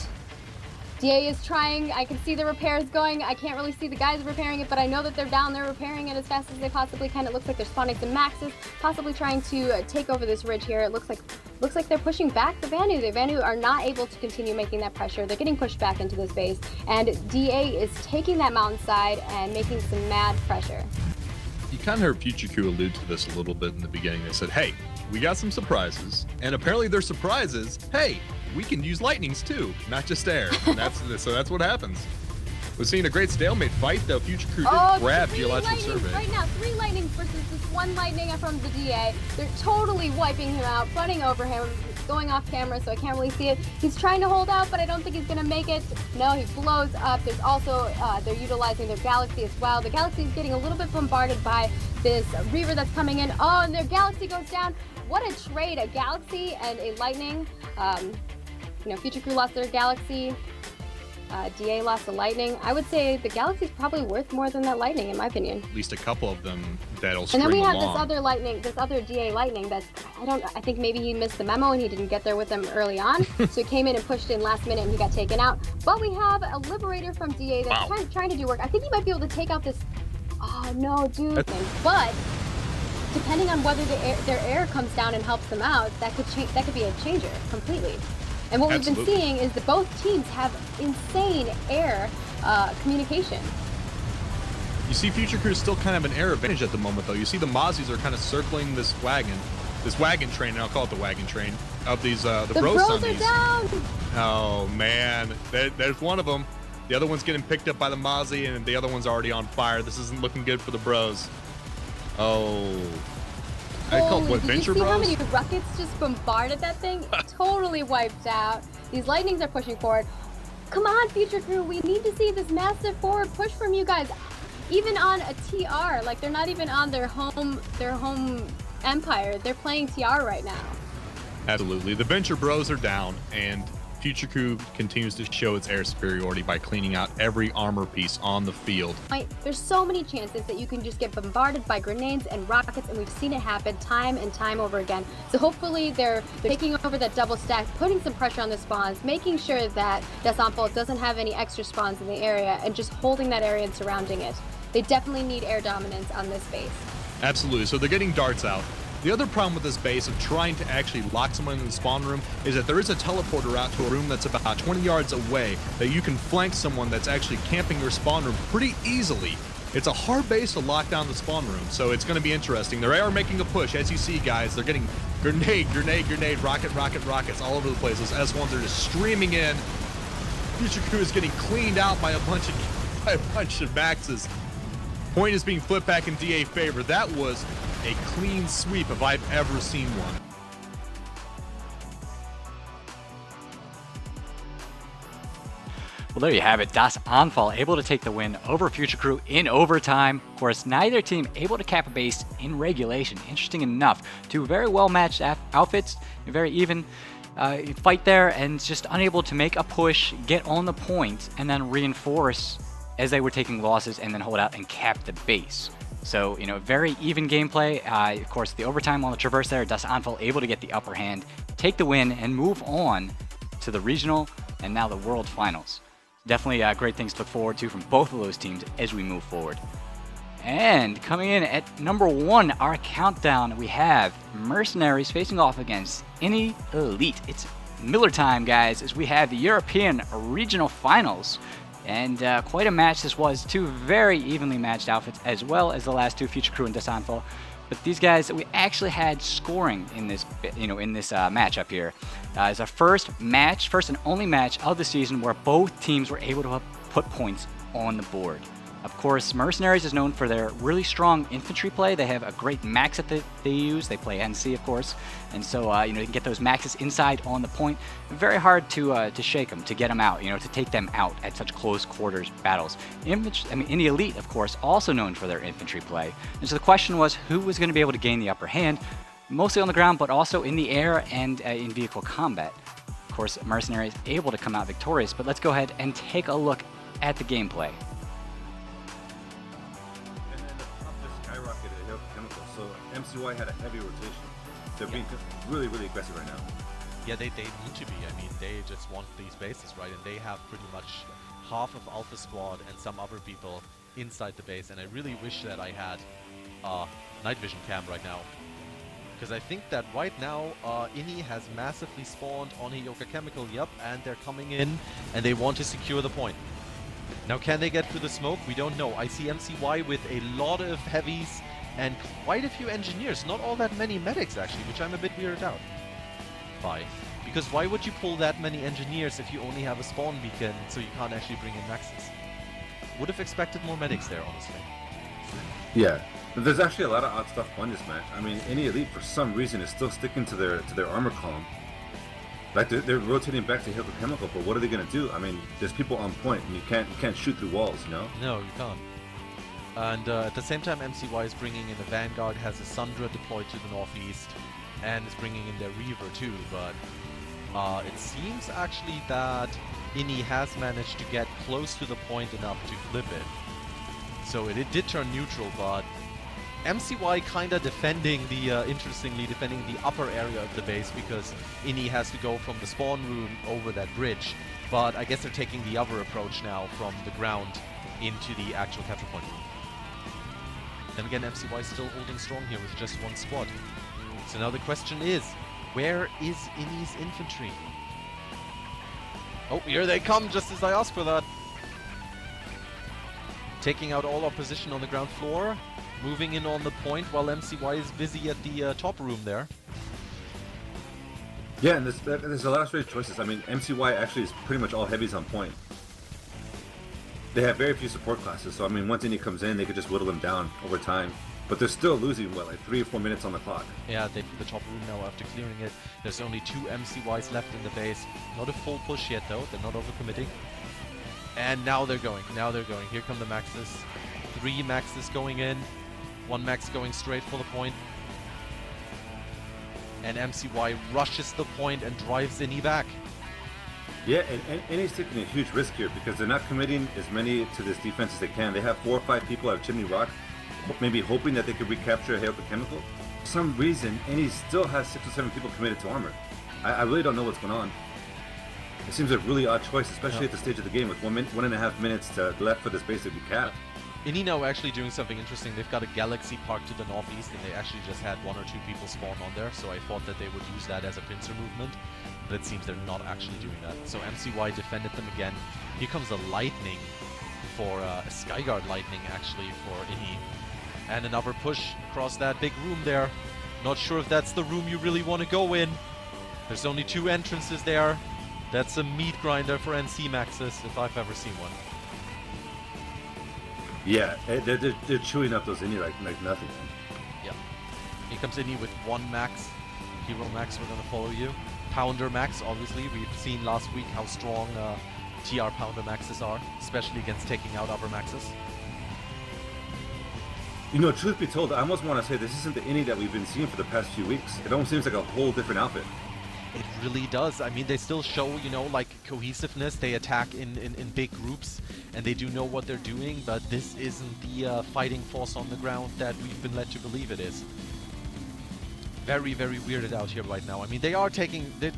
DA is trying. I can see the repairs going. I can't really see the guys repairing it, but I know that they're down there repairing it as fast as they possibly can. It looks like they're spawning some maxes, possibly trying to take over this ridge here. It looks like they're pushing back the Vanu. The Vanu are not able to continue making that pressure. They're getting pushed back into this base, and DA is taking that mountainside and making some mad pressure. You kind of heard Future Crew allude to this a little bit in the beginning. They said, hey, we got some surprises. And apparently their surprise is, hey, we can use lightnings too, not just air. And so that's what happens. We're seeing a great stalemate fight, though. Future Crew did grab 3 Geological lightnings Survey. right now. 3 lightnings versus this 1 lightning from the DA. They're totally wiping him out, running over him, going off camera, so I can't really see it. He's trying to hold out, but I don't think he's going to make it. No, he blows up. There's also, they're utilizing their Galaxy as well. The Galaxy is getting a little bit bombarded by this Reaver that's coming in. Oh, and their Galaxy goes down. What a trade, a Galaxy and a Lightning. Future Crew lost their Galaxy. DA lost the Lightning. I would say the Galaxy's probably worth more than that Lightning, in my opinion. At least a couple of them that'll And string then we have along. this other Lightning, this other DA Lightning that I think maybe he missed the memo and he didn't get there with them early on. So he came in and pushed in last minute and he got taken out. But we have a Liberator from DA that's trying to do work. I think he might be able to take out this, oh no, dude. But depending on whether their air comes down and helps them out, that could be a changer completely. And what we've been seeing is that both teams have insane air communication. You see Future Crew is still kind of an air advantage at the moment, though. You see the Mozzies are kind of circling this wagon train, and I'll call it the wagon train, of these, the Bros are Sundies. down! Oh, man. There's one of them. The other one's getting picked up by the Mozzie, and the other one's already on fire. This isn't looking good for the Bros. Oh. I call it what, Venture Did you see Bros? how many rockets just bombarded that thing? Totally wiped out. These Lightnings are pushing forward. Come on, Future Crew, we need to see this massive forward push from you guys. Even on a TR, like they're not even on their home empire. They're playing TR right now. Absolutely. The Venture Bros are down, and Future Crew continues to show its air superiority by cleaning out every armor piece on the field. There's so many chances that you can just get bombarded by grenades and rockets, and we've seen it happen time and time over again. So hopefully they're taking over that double stack, putting some pressure on the spawns, making sure that Dasanfall doesn't have any extra spawns in the area, and just holding that area and surrounding it. they definitely need air dominance on this base. Absolutely. So they're getting darts out. The other problem with this base of trying to actually lock someone in the spawn room is that there is a teleporter out to a room that's about 20 yards away that you can flank someone that's actually camping your spawn room pretty easily. It's a hard base to lock down the spawn room, so it's going to be interesting. They are making a push. As you see, guys, they're getting grenade, rockets all over the place. Those S1s are just streaming in. Future Crew is getting cleaned out by a bunch of Maxes. Point is being flipped back in DA favor. That was a clean sweep if I've ever seen one. Well, there you have it. Dasanfall able to take the win over Future Crew in overtime. Of course, neither team able to cap a base in regulation. Interesting enough. Two very well matched outfits, very even fight there, and just unable to make a push, get on the point, and then reinforce as they were taking losses and then hold out and cap the base. So, very even gameplay. Of course, the overtime on the traverse there, Dasanfall able to get the upper hand, take the win, and move on to the regional and now the world finals. Definitely great things to look forward to from both of those teams as we move forward. And coming in at number 1, our countdown, we have Mercenaries facing off against Any Elite. It's Miller time, guys, as we have the European regional finals. And quite a match this was. Two very evenly matched outfits, as well as the last two, Future Crew and Dasanfall. But these guys, we actually had scoring in this, matchup here. It's our first and only match of the season where both teams were able to put points on the board. Of course, Mercenaries is known for their really strong infantry play. They have a great max that they use. They play NC, of course, and so you can get those maxes inside on the point. Very hard to shake them, to get them out, to take them out at such close quarters battles. Any Elite, of course, also known for their infantry play. And so the question was, who was going to be able to gain the upper hand, mostly on the ground, but also in the air and in vehicle combat. Of course, Mercenaries able to come out victorious. But let's go ahead and take a look at the gameplay. MCY had a heavy rotation. They're being really, really aggressive right now. Yeah, they need to be. I mean, they just want these bases, right? And they have pretty much half of Alpha Squad and some other people inside the base. And I really wish that I had night vision cam right now. Because I think that right now, Ini has massively spawned on Hyoka Chemical, and they're coming in and they want to secure the point. Now, can they get through the smoke? We don't know. I see MCY with a lot of heavies and quite a few engineers, not all that many medics actually, which I'm a bit weirded out by. Because why would you pull that many engineers if you only have a spawn beacon, so you can't actually bring in maxes? Would have expected more medics there, honestly. Yeah, but there's actually a lot of odd stuff on this match. I mean, Any Elite for some reason is still sticking to their armor column. Like they're rotating back to Hyoka Chemical, but what are they gonna do? I mean, there's people on point, and you can't shoot through walls, No, you can't. And at the same time, MCY is bringing in the Vanguard, has a Sundra deployed to the northeast, and is bringing in their Reaver too, but it seems actually that Ini has managed to get close to the point enough to flip it. So it did turn neutral, but MCY kinda interestingly defending the upper area of the base, because Ini has to go from the spawn room over that bridge. But I guess they're taking the other approach now from the ground into the actual capture point room. Then again, MCY is still holding strong here with just one squad. So now the question is, where is Ini's infantry? Oh, here they come, just as I asked for that. Taking out all opposition on the ground floor, moving in on the point while MCY is busy at the top room there. Yeah, and there's a lot of straight choices. I mean, MCY actually is pretty much all heavies on point. They have very few support classes, so I mean, once Ini comes in, they could just whittle them down over time. But they're still losing, like 3 or 4 minutes on the clock. Yeah, they the top room now after clearing it. There's only 2 MCYs left in the base. Not a full push yet, though. They're not overcommitting. And now they're going. Here come the maxes. 3 maxes going in. 1 max going straight for the point. And MCY rushes the point and drives Ini back. Yeah, and he's taking a huge risk here because they're not committing as many to this defense as they can. They have 4 or 5 people out of Chimney Rock, maybe hoping that they could recapture Hyoka Chemical. For some reason, and he still has 6 or 7 people committed to armor. I really don't know what's going on. It seems a really odd choice, especially at the stage of the game with 1.5 minutes left for this base to be capped. Ini now actually doing something interesting. They've got a Galaxy Park to the northeast, and they actually just had 1 or 2 people spawn on there, so I thought that they would use that as a pincer movement, but it seems they're not actually doing that. So MCY defended them again. Here comes a Lightning for a Skyguard Lightning, actually, for Ini. And another push across that big room there. Not sure if that's the room you really want to go in. There's only 2 entrances there. That's a meat grinder for NC Maxes, if I've ever seen one. Yeah, they're chewing up those Ini like nothing. Yeah. Here comes Ini with 1 max. Hero max, we're gonna follow you. Pounder max, obviously. We've seen last week how strong TR Pounder maxes are, especially against taking out upper maxes. You know, truth be told, I almost want to say this isn't the Ini that we've been seeing for the past few weeks. It almost seems like a whole different outfit. It really does. I mean, they still show, you know, like cohesiveness. They attack in big groups, and they do know what they're doing, but this isn't the fighting force on the ground that we've been led to believe it is. Very, very weirded out here right now. I mean, they are taking down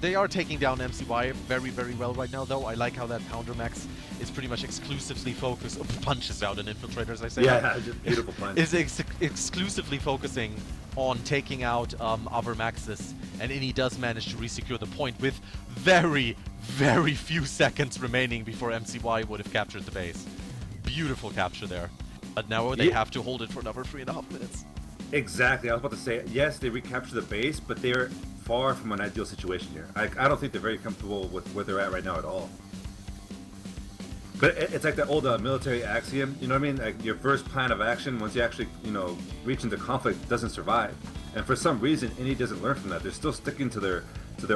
MCY very, very well right now, though. I like how that Pounder Max is pretty much exclusively focused... punches out an Infiltrator, as I say. Yeah, just beautiful punch. Is exclusively focusing on taking out other Maxes, and Ini does manage to resecure the point with very, very few seconds remaining before MCY would have captured the base. Beautiful capture there. But now they have to hold it for another 3.5 minutes. Exactly. I was about to say, yes, they recapture the base, but they're far from an ideal situation here. I don't think they're very comfortable with where they're at right now at all. But it's like the old military axiom, you know what I mean? Like your first plan of action, once you actually, you know, reach into conflict, doesn't survive. And for some reason, Ini doesn't learn from that. They're still sticking to their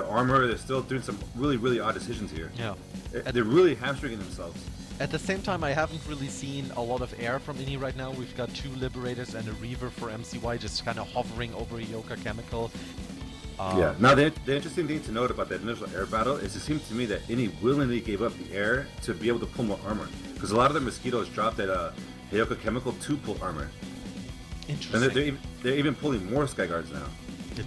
armor. They're still doing some really, really odd decisions here. Yeah. They're really hamstringing themselves. At the same time, I haven't really seen a lot of air from Ini right now. We've got 2 Liberators and a Reaver for MCY just kind of hovering over Yoka Chemical. Yeah. Now, the interesting thing to note about that initial air battle is it seems to me that Ini willingly gave up the air to be able to pull more armor. Because a lot of the Mosquitoes dropped at Yoka Chemical to pull armor. Interesting. And they're even pulling more Skyguards now.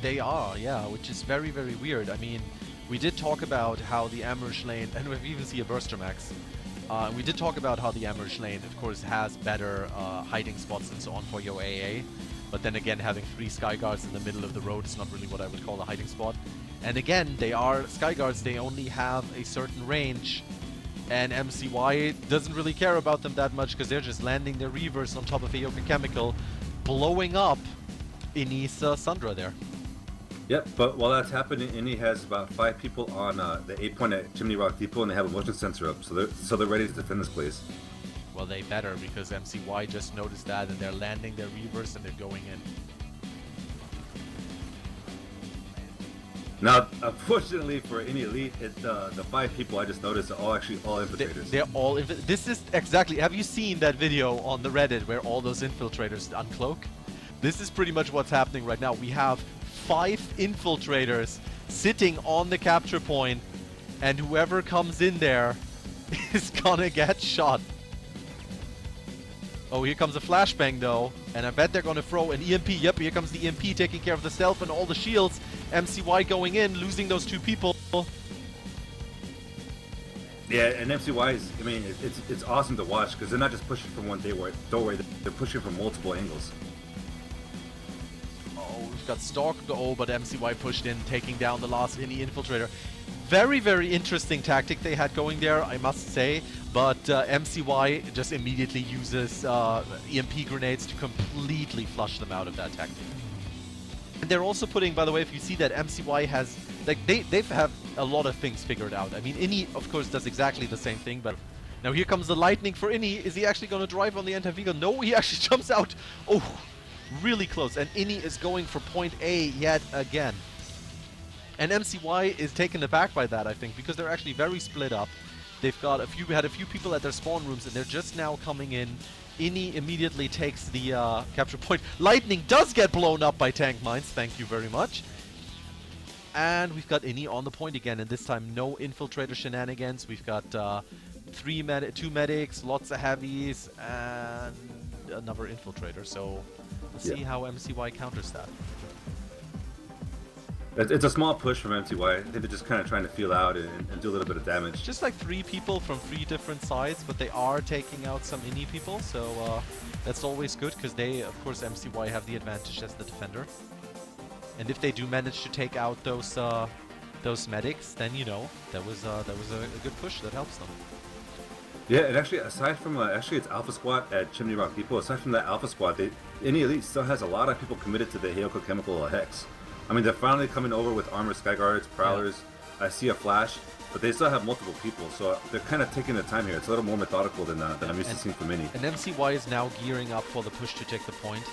They are, yeah, which is very, very weird. I mean, we did talk about how the Ambush lane, and we've even seen a Burster Max. We did talk about how the Ambush lane, of course, has better hiding spots and so on for your AA. But then again, having 3 Skyguards in the middle of the road is not really what I would call a hiding spot. And again, they are Skyguards, they only have a certain range. And MCY doesn't really care about them that much because they're just landing their Reavers on top of Aoka Chemical, blowing up Ini's Sundra there. Yep, but while that's happening, Ini has about 5 people on the 8 point at Chimney Rock Depot, and they have a motion sensor up, so they're ready to defend this place. Well, they better, because MCY just noticed that, and they're landing their Reavers, and they're going in. Now, unfortunately for Ini Elite, the 5 people I just noticed are all infiltrators. They're all this is exactly. Have you seen that video on the Reddit where all those infiltrators uncloak? This is pretty much what's happening right now. We have 5 infiltrators sitting on the capture point, and whoever comes in there is gonna get shot. Oh, here comes a flashbang though, and I bet they're gonna throw an EMP. Yep, here comes the EMP taking care of the self and all the shields. MCY going in, losing those 2 people. Yeah, and MCY is, I mean, it's awesome to watch because they're not just pushing from one doorway, they're pushing from multiple angles. Oh, we've got Stalk. Oh, but MCY pushed in, taking down the last Ini infiltrator. Very, very interesting tactic they had going there, I must say. But MCY just immediately uses EMP grenades to completely flush them out of that tactic. And they're also putting, by the way, if you see that MCY has, like, they've have a lot of things figured out. I mean, Ini, of course, does exactly the same thing, but now here comes the lightning for Ini. Is he actually going to drive on the anti-vehicle? No, he actually jumps out. Oh, really close. And Ini is going for point A yet again. And MCY is taken aback by that, I think, because they're actually very split up. They've got had a few people at their spawn rooms, and they're just now coming in. Ini immediately takes the capture point. Lightning does get blown up by tank mines, thank you very much. And we've got Ini on the point again, and this time no infiltrator shenanigans. We've got 2 medics, lots of heavies, and another infiltrator. So we'll see how MCY counters that. It's a small push from MTY. I think they're just kind of trying to feel out and do a little bit of damage. Just like 3 people from 3 different sides, but they are taking out some INI people, so that's always good, because they, of course, MCY have the advantage as the defender. And if they do manage to take out those medics, then, you know, that was a good push that helps them. Yeah, and actually, aside from actually it's Alpha Squad at Chimney Rock Depot. Aside from that Alpha Squad, INI Elite still has a lot of people committed to the Heiko Chemical Hex. I mean, they're finally coming over with armor, Skyguards, Prowlers. Yeah. I see a Flash, but they still have multiple people, so they're kind of taking their time here. It's a little more methodical than I'm used to seeing from INI. And MCY is now gearing up for the push to take the point.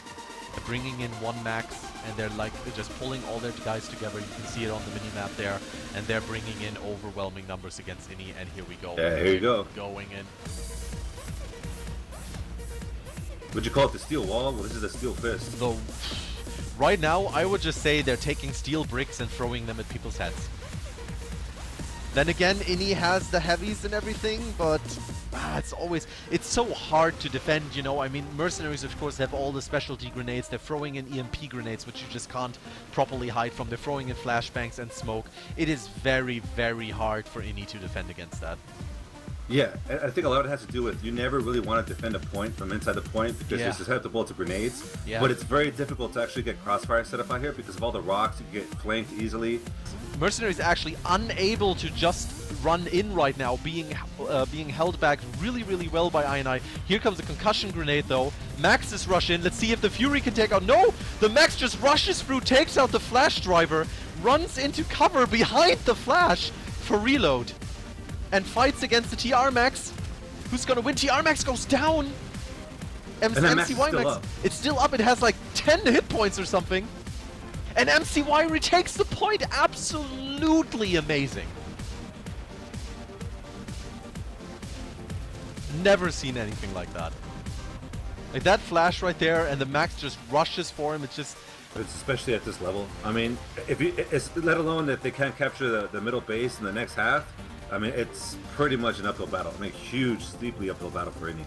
They're bringing in 1 max, and they're just pulling all their guys together. You can see it on the mini-map there, and they're bringing in overwhelming numbers against INI, and here we go. Yeah, here you go. Going in. Would you call it the steel wall? Well, this is a steel fist. Right now, I would just say they're taking steel bricks and throwing them at people's heads. Then again, INI has the heavies and everything, but it's so hard to defend, you know. I mean, Mercenaries, of course, have all the specialty grenades. They're throwing in EMP grenades, which you just can't properly hide from. They're throwing in flashbangs and smoke. It is very, very hard for INI to defend against that. Yeah, I think a lot of it has to do with you never really want to defend a point from inside the point because you're susceptible to grenades. Yeah. But it's very difficult to actually get crossfire set up out here because of all the rocks. You get flanked easily. Mercenaries actually unable to just run in right now, being held back really, really well by INI. Here comes a concussion grenade though. Maxes rush in. Let's see if the Fury can take out. No! The Max just rushes through, takes out the Flash driver, runs into cover behind the Flash for reload, and fights against the TR Max. Who's gonna win? TR Max goes down. MCY Max, it's still up. It has like 10 hit points or something. And MCY retakes the point. Absolutely amazing. Never seen anything like that. Like that flash right there, and the Max just rushes for him. It's especially at this level. I mean, let alone that they can't capture the middle base in the next half. I mean, it's pretty much an uphill battle. I mean, huge, steeply uphill battle for INI.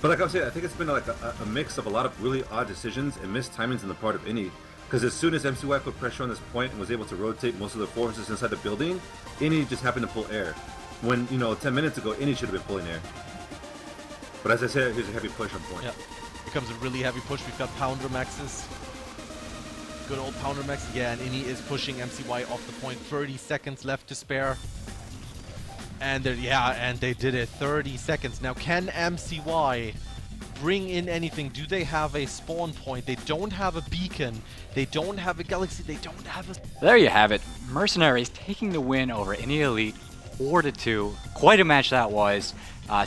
But like I was saying, I think it's been like a mix of a lot of really odd decisions and missed timings on the part of INI. Because as soon as MCY put pressure on this point and was able to rotate most of the forces inside the building, INI just happened to pull air. When, 10 minutes ago, INI should have been pulling air. But as I said, here's a heavy push on point. Yeah, becomes a really heavy push. We've got Pounder Maxes. Good old Pounder Max. Yeah, and INI is pushing MCY off the point. 30 seconds left to spare. And they did it. 30 seconds. Now, can MCY bring in anything? Do they have a spawn point? They don't have a beacon. They don't have a galaxy. They don't have a... There you have it. Mercenaries taking the win over INI Elite 4-2. Quite a match that was.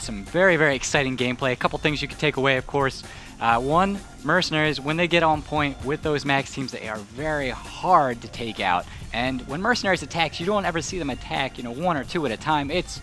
Some very, very exciting gameplay. A couple things you can take away, of course. One, Mercenaries, when they get on point with those max teams, they are very hard to take out. And when Mercenaries attacks, you don't ever see them attack, 1 or 2 at a time. It's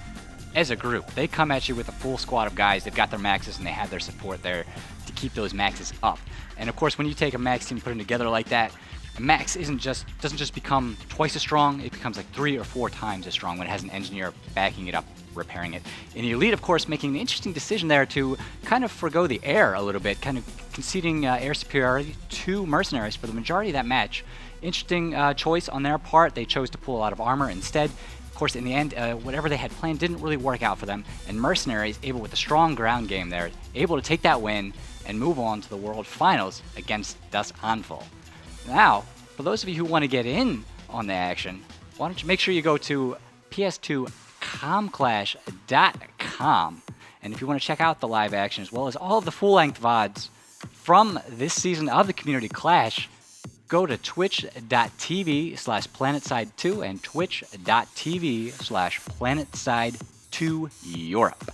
as a group. They come at you with a full squad of guys. They've got their maxes and they have their support there to keep those maxes up. And of course, when you take a max team, put them together like that, a max doesn't just become twice as strong. It becomes like 3 or 4 times as strong when it has an engineer backing it up, repairing it. In the Elite, of course, making the interesting decision there to kind of forgo the air a little bit, kind of conceding air superiority to Mercenaries for the majority of that match. Interesting choice on their part. They chose to pull a lot of armor instead. Of course, in the end, whatever they had planned didn't really work out for them, and Mercenaries, able with a strong ground game there, able to take that win and move on to the World Finals against Dasanfall. Now, for those of you who want to get in on the action, why don't you make sure you go to ps2comclash.com, and if you want to check out the live action as well as all of the full-length VODs from this season of the Community Clash, go to twitch.tv/planetside2 and twitch.tv/planetside2Europe.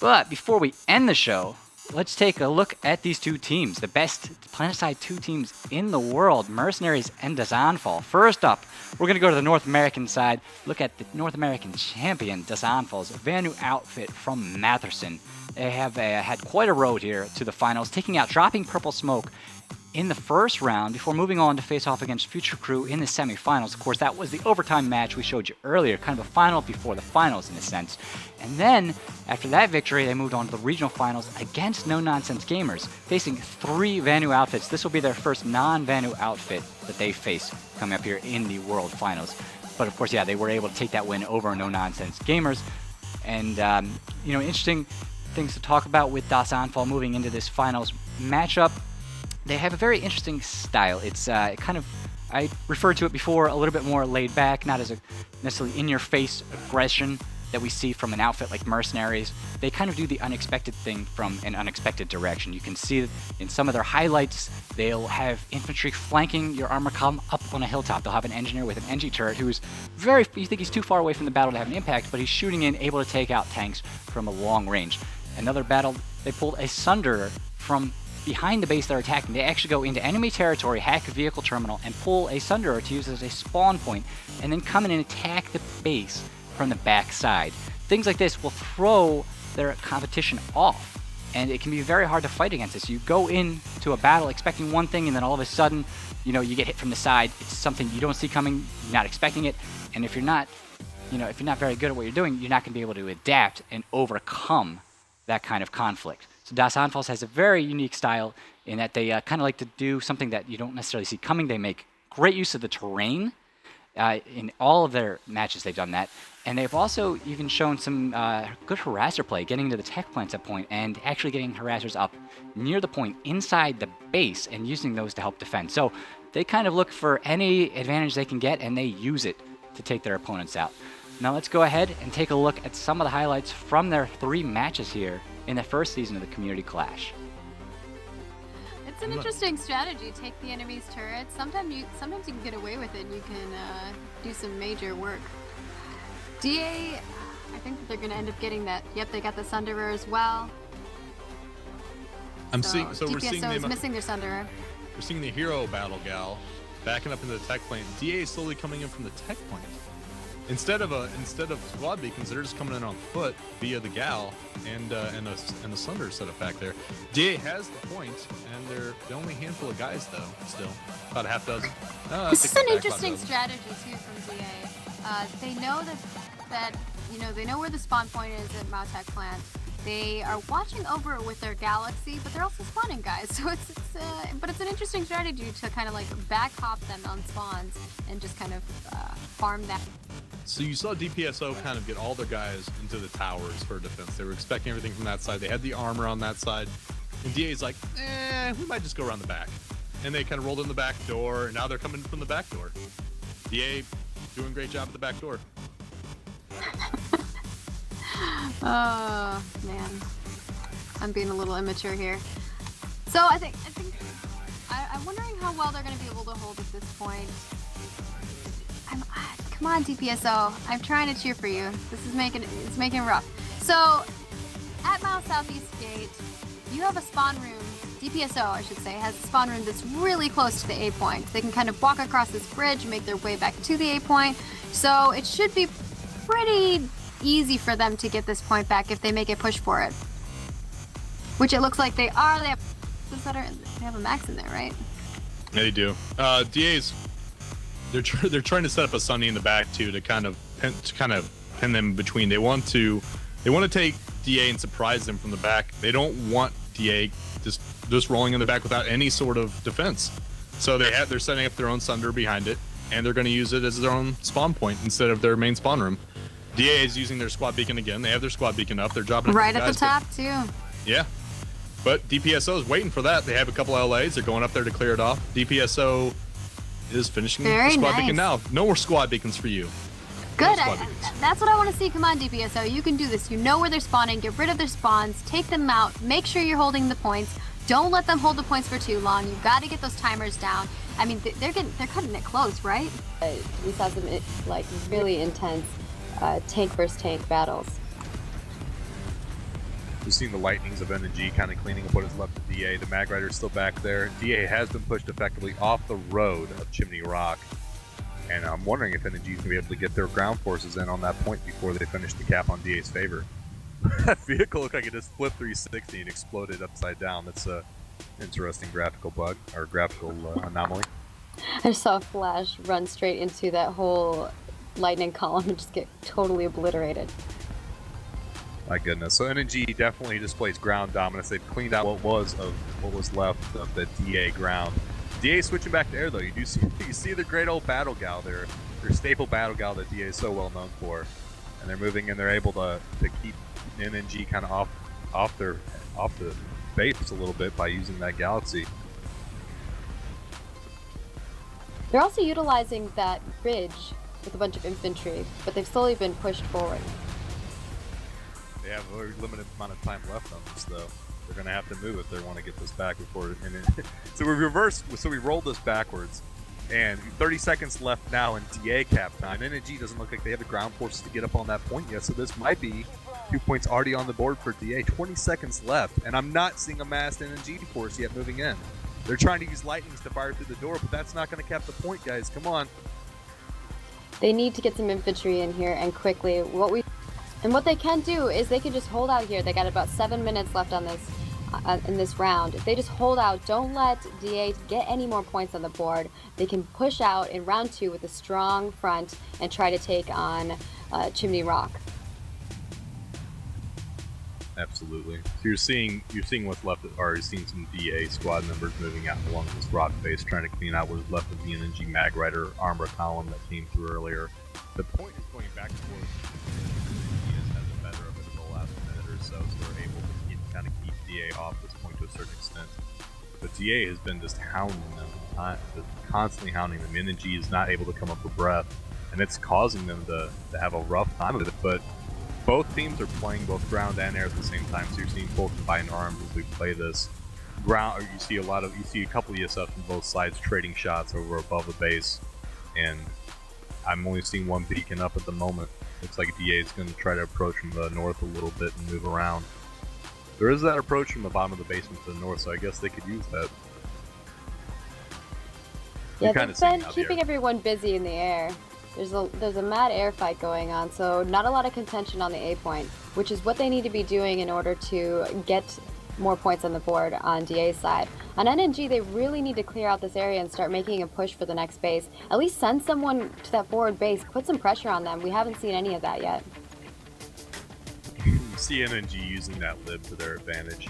But before we end the show, let's take a look at these two teams, the best PlanetSide 2 teams in the world, Mercenaries and Dasanfall. First up, we're going to go to the North American side, look at the North American champion, Dasanfall's brand new outfit from Matherson. They have had quite a road here to the finals, taking out Dropping Purple Smoke in the first round before moving on to face off against Future Crew in the semifinals. Of course, that was the overtime match we showed you earlier, kind of a final before the finals in a sense. And then, after that victory, they moved on to the regional finals against No Nonsense Gamers, facing 3 Vanu outfits. This will be their first non-Vanu outfit that they face coming up here in the World Finals. But of course, yeah, they were able to take that win over No Nonsense Gamers. And, interesting things to talk about with Dasanfall moving into this finals matchup. They have a very interesting style. It's I referred to it before, a little bit more laid back, not as a necessarily in-your-face aggression that we see from an outfit like Mercenaries. They kind of do the unexpected thing from an unexpected direction. You can see in some of their highlights, they'll have infantry flanking your armor column up on a hilltop. They'll have an engineer with an NG turret who's you think he's too far away from the battle to have an impact, but he's shooting in, able to take out tanks from a long range. Another battle, they pulled a Sunderer from behind the base they're attacking. They actually go into enemy territory, hack a vehicle terminal, and pull a Sunderer to use as a spawn point, and then come in and attack the base from the back side. Things like this will throw their competition off, and it can be very hard to fight against this. You go into a battle expecting one thing, and then all of a sudden, you get hit from the side. It's something you don't see coming, you're not expecting it, and if you're not very good at what you're doing, you're not going to be able to adapt and overcome that kind of conflict. So Dasanfall has a very unique style in that they kind of like to do something that you don't necessarily see coming. They make great use of the terrain. In all of their matches, they've done that. And they've also even shown some good harasser play, getting into the tech plants at point and actually getting harassers up near the point inside the base and using those to help defend. So they kind of look for any advantage they can get, and they use it to take their opponents out. Now let's go ahead and take a look at some of the highlights from their 3 matches here in the first season of the Community Clash. It's an interesting strategy. Take the enemy's turrets. Sometimes you can get away with it and you can do some major work. DA, I think that they're going to end up getting that. Yep, they got the Sunderer as well. We're seeing DPSO is missing their Sunderer. We're seeing the hero battle gal backing up into the tech plant. DA is slowly coming in from the tech plant. Instead of squad beacons, they're just coming in on foot via the gal and the Sunder setup back there. DA has the point, and they're the only handful of guys though. Still, about a half dozen. This is an interesting strategy too from DA. They know that they know where the spawn point is at Maotech Plant. They are watching over it with their galaxy, but they're also spawning guys. So it's an interesting strategy to kind of like back hop them on spawns and just kind of farm that. So you saw DPSO kind of get all their guys into the towers for defense. They were expecting everything from that side. They had the armor on that side. And DA's like, we might just go around the back. And they kind of rolled in the back door, and now they're coming from the back door. DA doing a great job at the back door. Oh, man. I'm being a little immature here. So I'm wondering how well they're going to be able to hold at this point. Come on, DPSO. I'm trying to cheer for you. It's making it rough. So, at Mile Southeast Gate, you have a spawn room. DPSO, I should say, has a spawn room that's really close to the A point. They can kind of walk across this bridge and make their way back to the A point. So, it should be pretty easy for them to get this point back if they make a push for it. Which it looks like they are. They have a max in there, right? Yeah, they do. DA's they're trying to set up a Sunny in the back too to kind of pin them between. They want to take DA and surprise them from the back. They don't want DA just rolling in the back without any sort of defense. So they're setting up their own Sunder behind it, and they're going to use it as their own spawn point instead of their main spawn room. DA is using their squad beacon again. They have their squad beacon up. They're dropping it right at the top too. Yeah. But DPSO is waiting for that. They have a couple LAs. They're going up there to clear it off. DPSO is finishing the squad beacon now. No more squad beacons for you. Good. That's what I want to see. Come on, DPSO. You can do this. You know where they're spawning. Get rid of their spawns. Take them out. Make sure you're holding the points. Don't let them hold the points for too long. You've got to get those timers down. I mean, they're cutting it close, right? We saw some really intense tank versus tank battles. We've seen the lightnings of NG kind of cleaning up what is left of DA. The Mag Rider's still back there. DA has been pushed effectively off the road of Chimney Rock. And I'm wondering if NG is going to be able to get their ground forces in on that point before they finish the cap on DA's favor. That vehicle looked like it just flipped 360 and exploded upside down. That's interesting graphical bug or graphical anomaly. I saw a flash run straight into that whole lightning column and just get totally obliterated. My goodness. So NNG definitely displays ground dominance. They've cleaned out what was left of the DA ground. DA switching back to air though. You see the great old battle gal there, their staple battle gal that DA is so well known for, and they're moving and they're able to keep NNG kind of off the base a little bit by using that galaxy. They're also utilizing that bridge with a bunch of infantry, but they've slowly been pushed forward. They have a very limited amount of time left on this, though. They're going to have to move if they want to get this back before. So we reversed. So we rolled this backwards, and 30 seconds left now in DA cap time. NNG doesn't look like they have the ground forces to get up on that point yet, so this might be 2 points already on the board for DA. 20 seconds left, and I'm not seeing a massed NNG force yet moving in. They're trying to use lightnings to fire through the door, but that's not going to cap the point, guys. Come on. They need to get some infantry in here and quickly. What they can do is they can just hold out here. They got about 7 minutes left on this in this round. If they just hold out, don't let DA get any more points on the board. They can push out in round 2 with a strong front and try to take on Chimney Rock. Absolutely. So you're seeing what's left, or you're seeing some DA squad members moving out along this rock face, trying to clean out what is left of the NNG Mag Rider armor column that came through earlier. The point is going back towards NNG has the better of it in the last minute or so they're able to kind of keep DA off this point to a certain extent. But DA has been just hounding them, just constantly hounding them. NNG is not able to come up with breath, and it's causing them to have a rough time with it. But both teams are playing both ground and air at the same time, so you're seeing full combined arms as we play this. Ground, or you see a couple of ESFs from both sides trading shots over above the base, and I'm only seeing one beacon up at the moment. Looks like DA is going to try to approach from the north a little bit and move around. There is that approach from the bottom of the basement to the north, so I guess they could use that. Yeah, they've been keeping everyone busy in the air. There's a mad air fight going on, so not a lot of contention on the A point, which is what they need to be doing in order to get more points on the board on DA's side. On NNG, they really need to clear out this area and start making a push for the next base. At least send someone to that forward base, put some pressure on them. We haven't seen any of that yet. You see NNG using that lib to their advantage,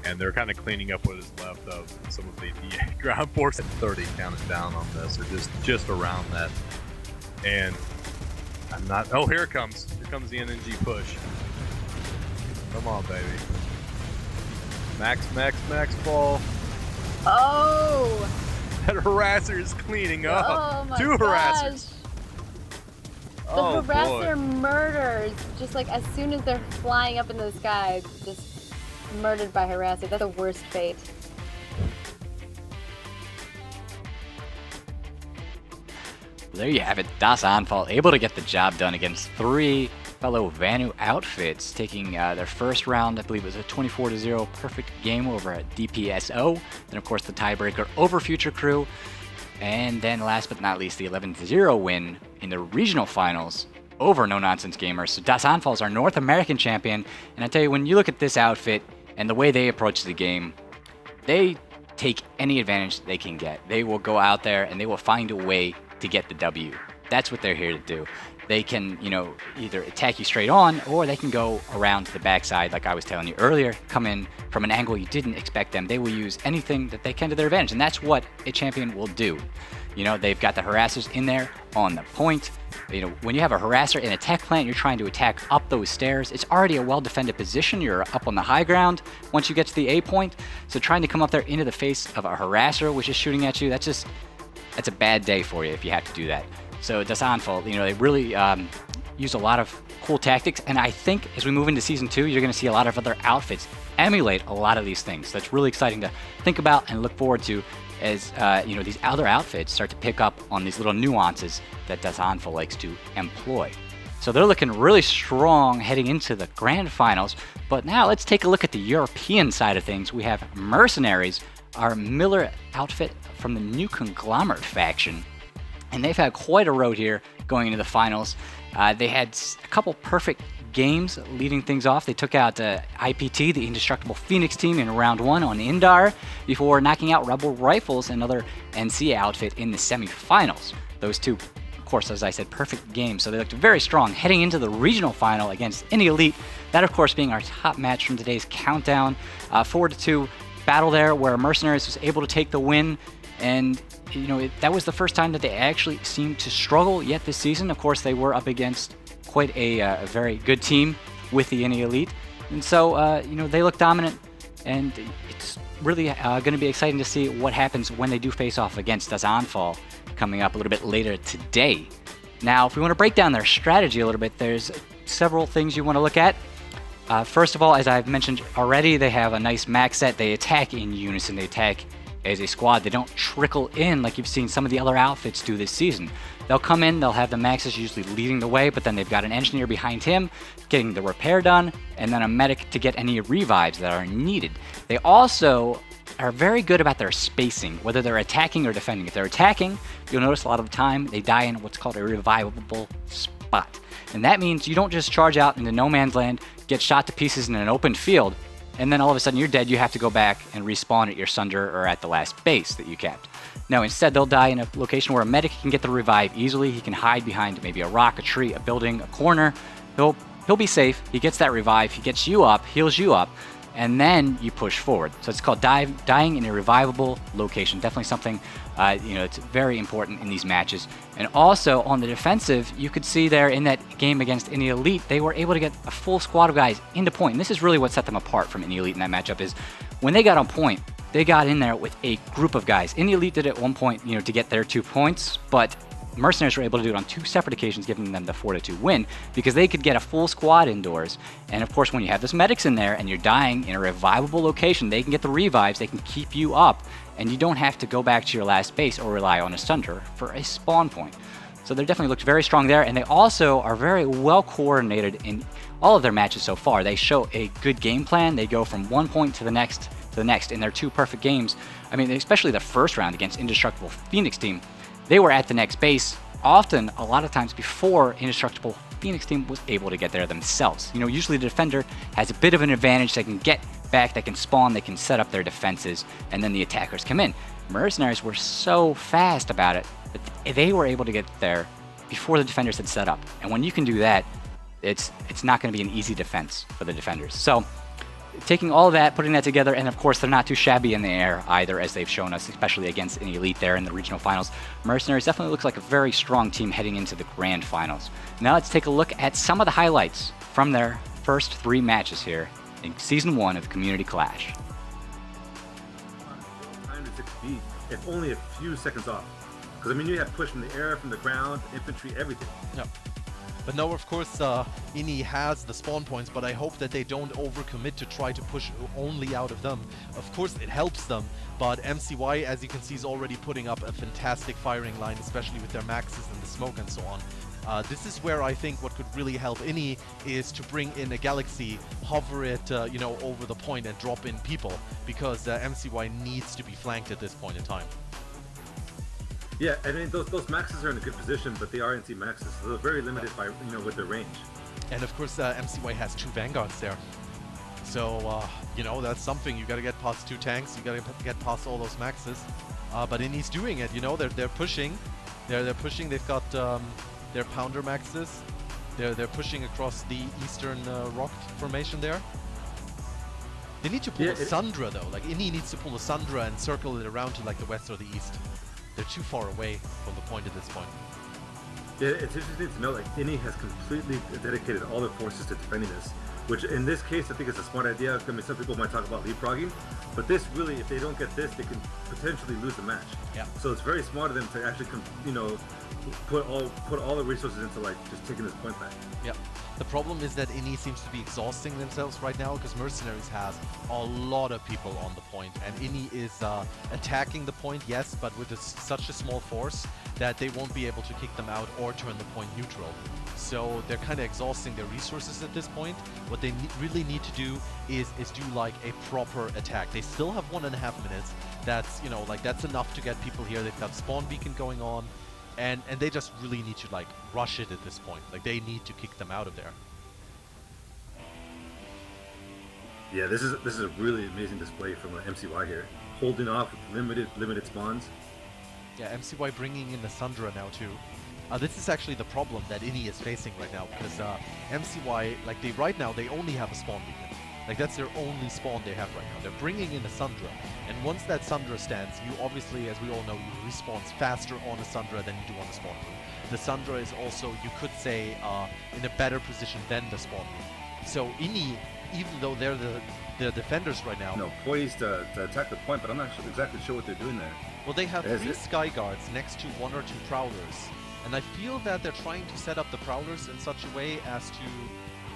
and they're kind of cleaning up what is left of some of the DA ground force at 30 counted down on this, or just around that. And I'm not. Oh, here it comes. Here comes the NNG push. Come on, baby. Max fall. Oh! That harasser is cleaning up. Oh my 2 gosh. harassers. The Oh harasser boy. murders, just like as soon as they're flying up in the sky, just murdered by harasser. That's the worst fate. There you have it. Dasanfall able to get the job done against 3 fellow Vanu outfits, taking their first round. I believe it was a 24-0 perfect game over at DPSO. Then, of course, the tiebreaker over Future Crew. And then, last but not least, the 11-0 win in the regional finals over No Nonsense Gamers. So Dasanfall is our North American champion. And I tell you, when you look at this outfit and the way they approach the game, they take any advantage they can get. They will go out there and they will find a way to get the W. That's what they're here to do. They can, either attack you straight on, or they can go around to the backside, like I was telling you earlier, come in from an angle you didn't expect them. They will use anything that they can to their advantage, and that's what a champion will do. They've got the harassers in there on the point. When you have a harasser in a tech plant, you're trying to attack up those stairs. It's already a well-defended position. You're up on the high ground once you get to the A point. So trying to come up there into the face of a harasser, which is shooting at you, that's a bad day for you if you have to do that. So Dasanfall, they really use a lot of cool tactics, and I think as we move into Season 2, you're going to see a lot of other outfits emulate a lot of these things. That's really exciting to think about and look forward to as these other outfits start to pick up on these little nuances that Dasanfall likes to employ. So they're looking really strong heading into the grand finals, but now let's take a look at the European side of things. We have Mercenaries, our Miller outfit from the new Conglomerate faction. And they've had quite a road here going into the finals. They had a couple perfect games leading things off. They took out IPT, the Indestructible Phoenix team, in round 1 on Indar before knocking out Rebel Rifles, another NC outfit, in the semifinals. Those two, of course, as I said, perfect games, so they looked very strong heading into the regional final against Any Elite. That, of course, being our top match from today's countdown. 4-2 battle there where Mercenaries was able to take the win, and that was the first time that they actually seemed to struggle yet this season. Of course, they were up against quite a very good team with the Any Elite, and so they look dominant, and it's really going to be exciting to see what happens when they do face off against Dasanfall coming up a little bit later today. Now, if we want to break down their strategy a little bit, there's several things you want to look at. First of all, as I've mentioned already, they have a nice max set. They attack in unison. They attack as a squad. They don't trickle in like you've seen some of the other outfits do this season. They'll come in, they'll have the maxes usually leading the way, but then they've got an engineer behind him getting the repair done, and then a medic to get any revives that are needed. They also are very good about their spacing, whether they're attacking or defending. If they're attacking, you'll notice a lot of the time they die in what's called a revivable spot. And that means you don't just charge out into no man's land, get shot to pieces in an open field, and then all of a sudden you're dead. You have to go back and respawn at your Sunder or at the last base that you kept. No, instead they'll die in a location where a medic can get the revive easily. He can hide behind maybe a rock, a tree, a building, a corner. He'll be safe. He gets that revive. He gets you up, heals you up, and then you push forward. So it's called dying in a revivable location. Definitely something it's very important in these matches. And also on the defensive, you could see there in that game against Any Elite, they were able to get a full squad of guys into point. And this is really what set them apart from Any Elite in that matchup, is when they got on point, they got in there with a group of guys. Any Elite did it at one point, to get their 2 points, but Mercenaries were able to do it on 2 separate occasions, giving them the 4-2 win, because they could get a full squad indoors. And of course, when you have those medics in there and you're dying in a revivable location, they can get the revives, they can keep you up, and you don't have to go back to your last base or rely on a Sunder for a spawn point. So they definitely looked very strong there, and they also are very well coordinated in all of their matches so far. They show a good game plan. They go from one point to the next in their 2 perfect games. I mean, especially the first round against Indestructible Phoenix team. They were at the next base often, a lot of times before Indestructible Phoenix team was able to get there themselves. Usually the defender has a bit of an advantage. They can get back, they can spawn, they can set up their defenses, and then the attackers come in. Mercenaries were so fast about it that they were able to get there before the defenders had set up. And when you can do that, it's not going to be an easy defense for the defenders. So taking all of that, putting that together, and of course they're not too shabby in the air either, as they've shown us, especially against Any Elite there in the regional finals. Mercenaries definitely looks like a very strong team heading into the grand finals. Now let's take a look at some of the highlights from their first 3 matches here in Season 1 of Community Clash. Time to 6 feet, if only a few seconds off. Because, you have push from the air, from the ground, infantry, everything. Yep. But no, of course, Ini has the spawn points, but I hope that they don't overcommit to try to push only out of them. Of course, it helps them, but MCY, as you can see, is already putting up a fantastic firing line, especially with their maxes and the smoke and so on. This is where I think what could really help Ini is to bring in a Galaxy, hover it, over the point and drop in people, because MCY needs to be flanked at this point in time. Yeah, those maxes are in a good position, but they are NC maxes, so they're very limited by, with their range. And of course, MCY has 2 Vanguards there. So, that's something. You gotta get past 2 tanks, you gotta get past all those maxes. But Ini's doing it, they're pushing. They're pushing, they've got their Pounder maxes. They're pushing across the eastern rock formation there. They need to pull a Sundra though, Ini needs to pull a Sundra and circle it around to the west or the east. They're too far away from the point at this point. Yeah, it's interesting to know, Ini has completely dedicated all their forces to defending this, which in this case, I think is a smart idea. Some people might talk about leapfrogging, but this really, if they don't get this, they can potentially lose the match. Yeah. So it's very smart of them to actually, put all the resources into just taking this point back. Yeah. The problem is that Ini seems to be exhausting themselves right now, because Mercenaries has a lot of people on the point, and Ini is attacking the point, yes, but with such a small force that they won't be able to kick them out or turn the point neutral. So they're kind of exhausting their resources at this point. What they really need to do is do a proper attack. They still have 1.5 minutes. That's that's enough to get people here. They've got spawn beacon going on. And they just really need to rush it at this point. They need to kick them out of there. Yeah, this is a really amazing display from MCY here, holding off with limited spawns. Yeah, MCY bringing in the Sundra now too. This is actually the problem that Ini is facing right now, because MCY, like right now they only have a spawn beacon. Like that's their only spawn they have right now. They're bringing in a Sundra, and once that Sundra stands, you obviously, as we all know, you respawn faster on a Sundra than you do on the spawn room. The Sundra is also, you could say, in a better position than the spawn room. So Ini, even though they're the defenders right now, poised to attack the point, but I'm not exactly sure what they're doing there. well, they have 3 Sky Guards next to 1 or 2 Prowlers, and I feel that they're trying to set up the Prowlers in such a way as to,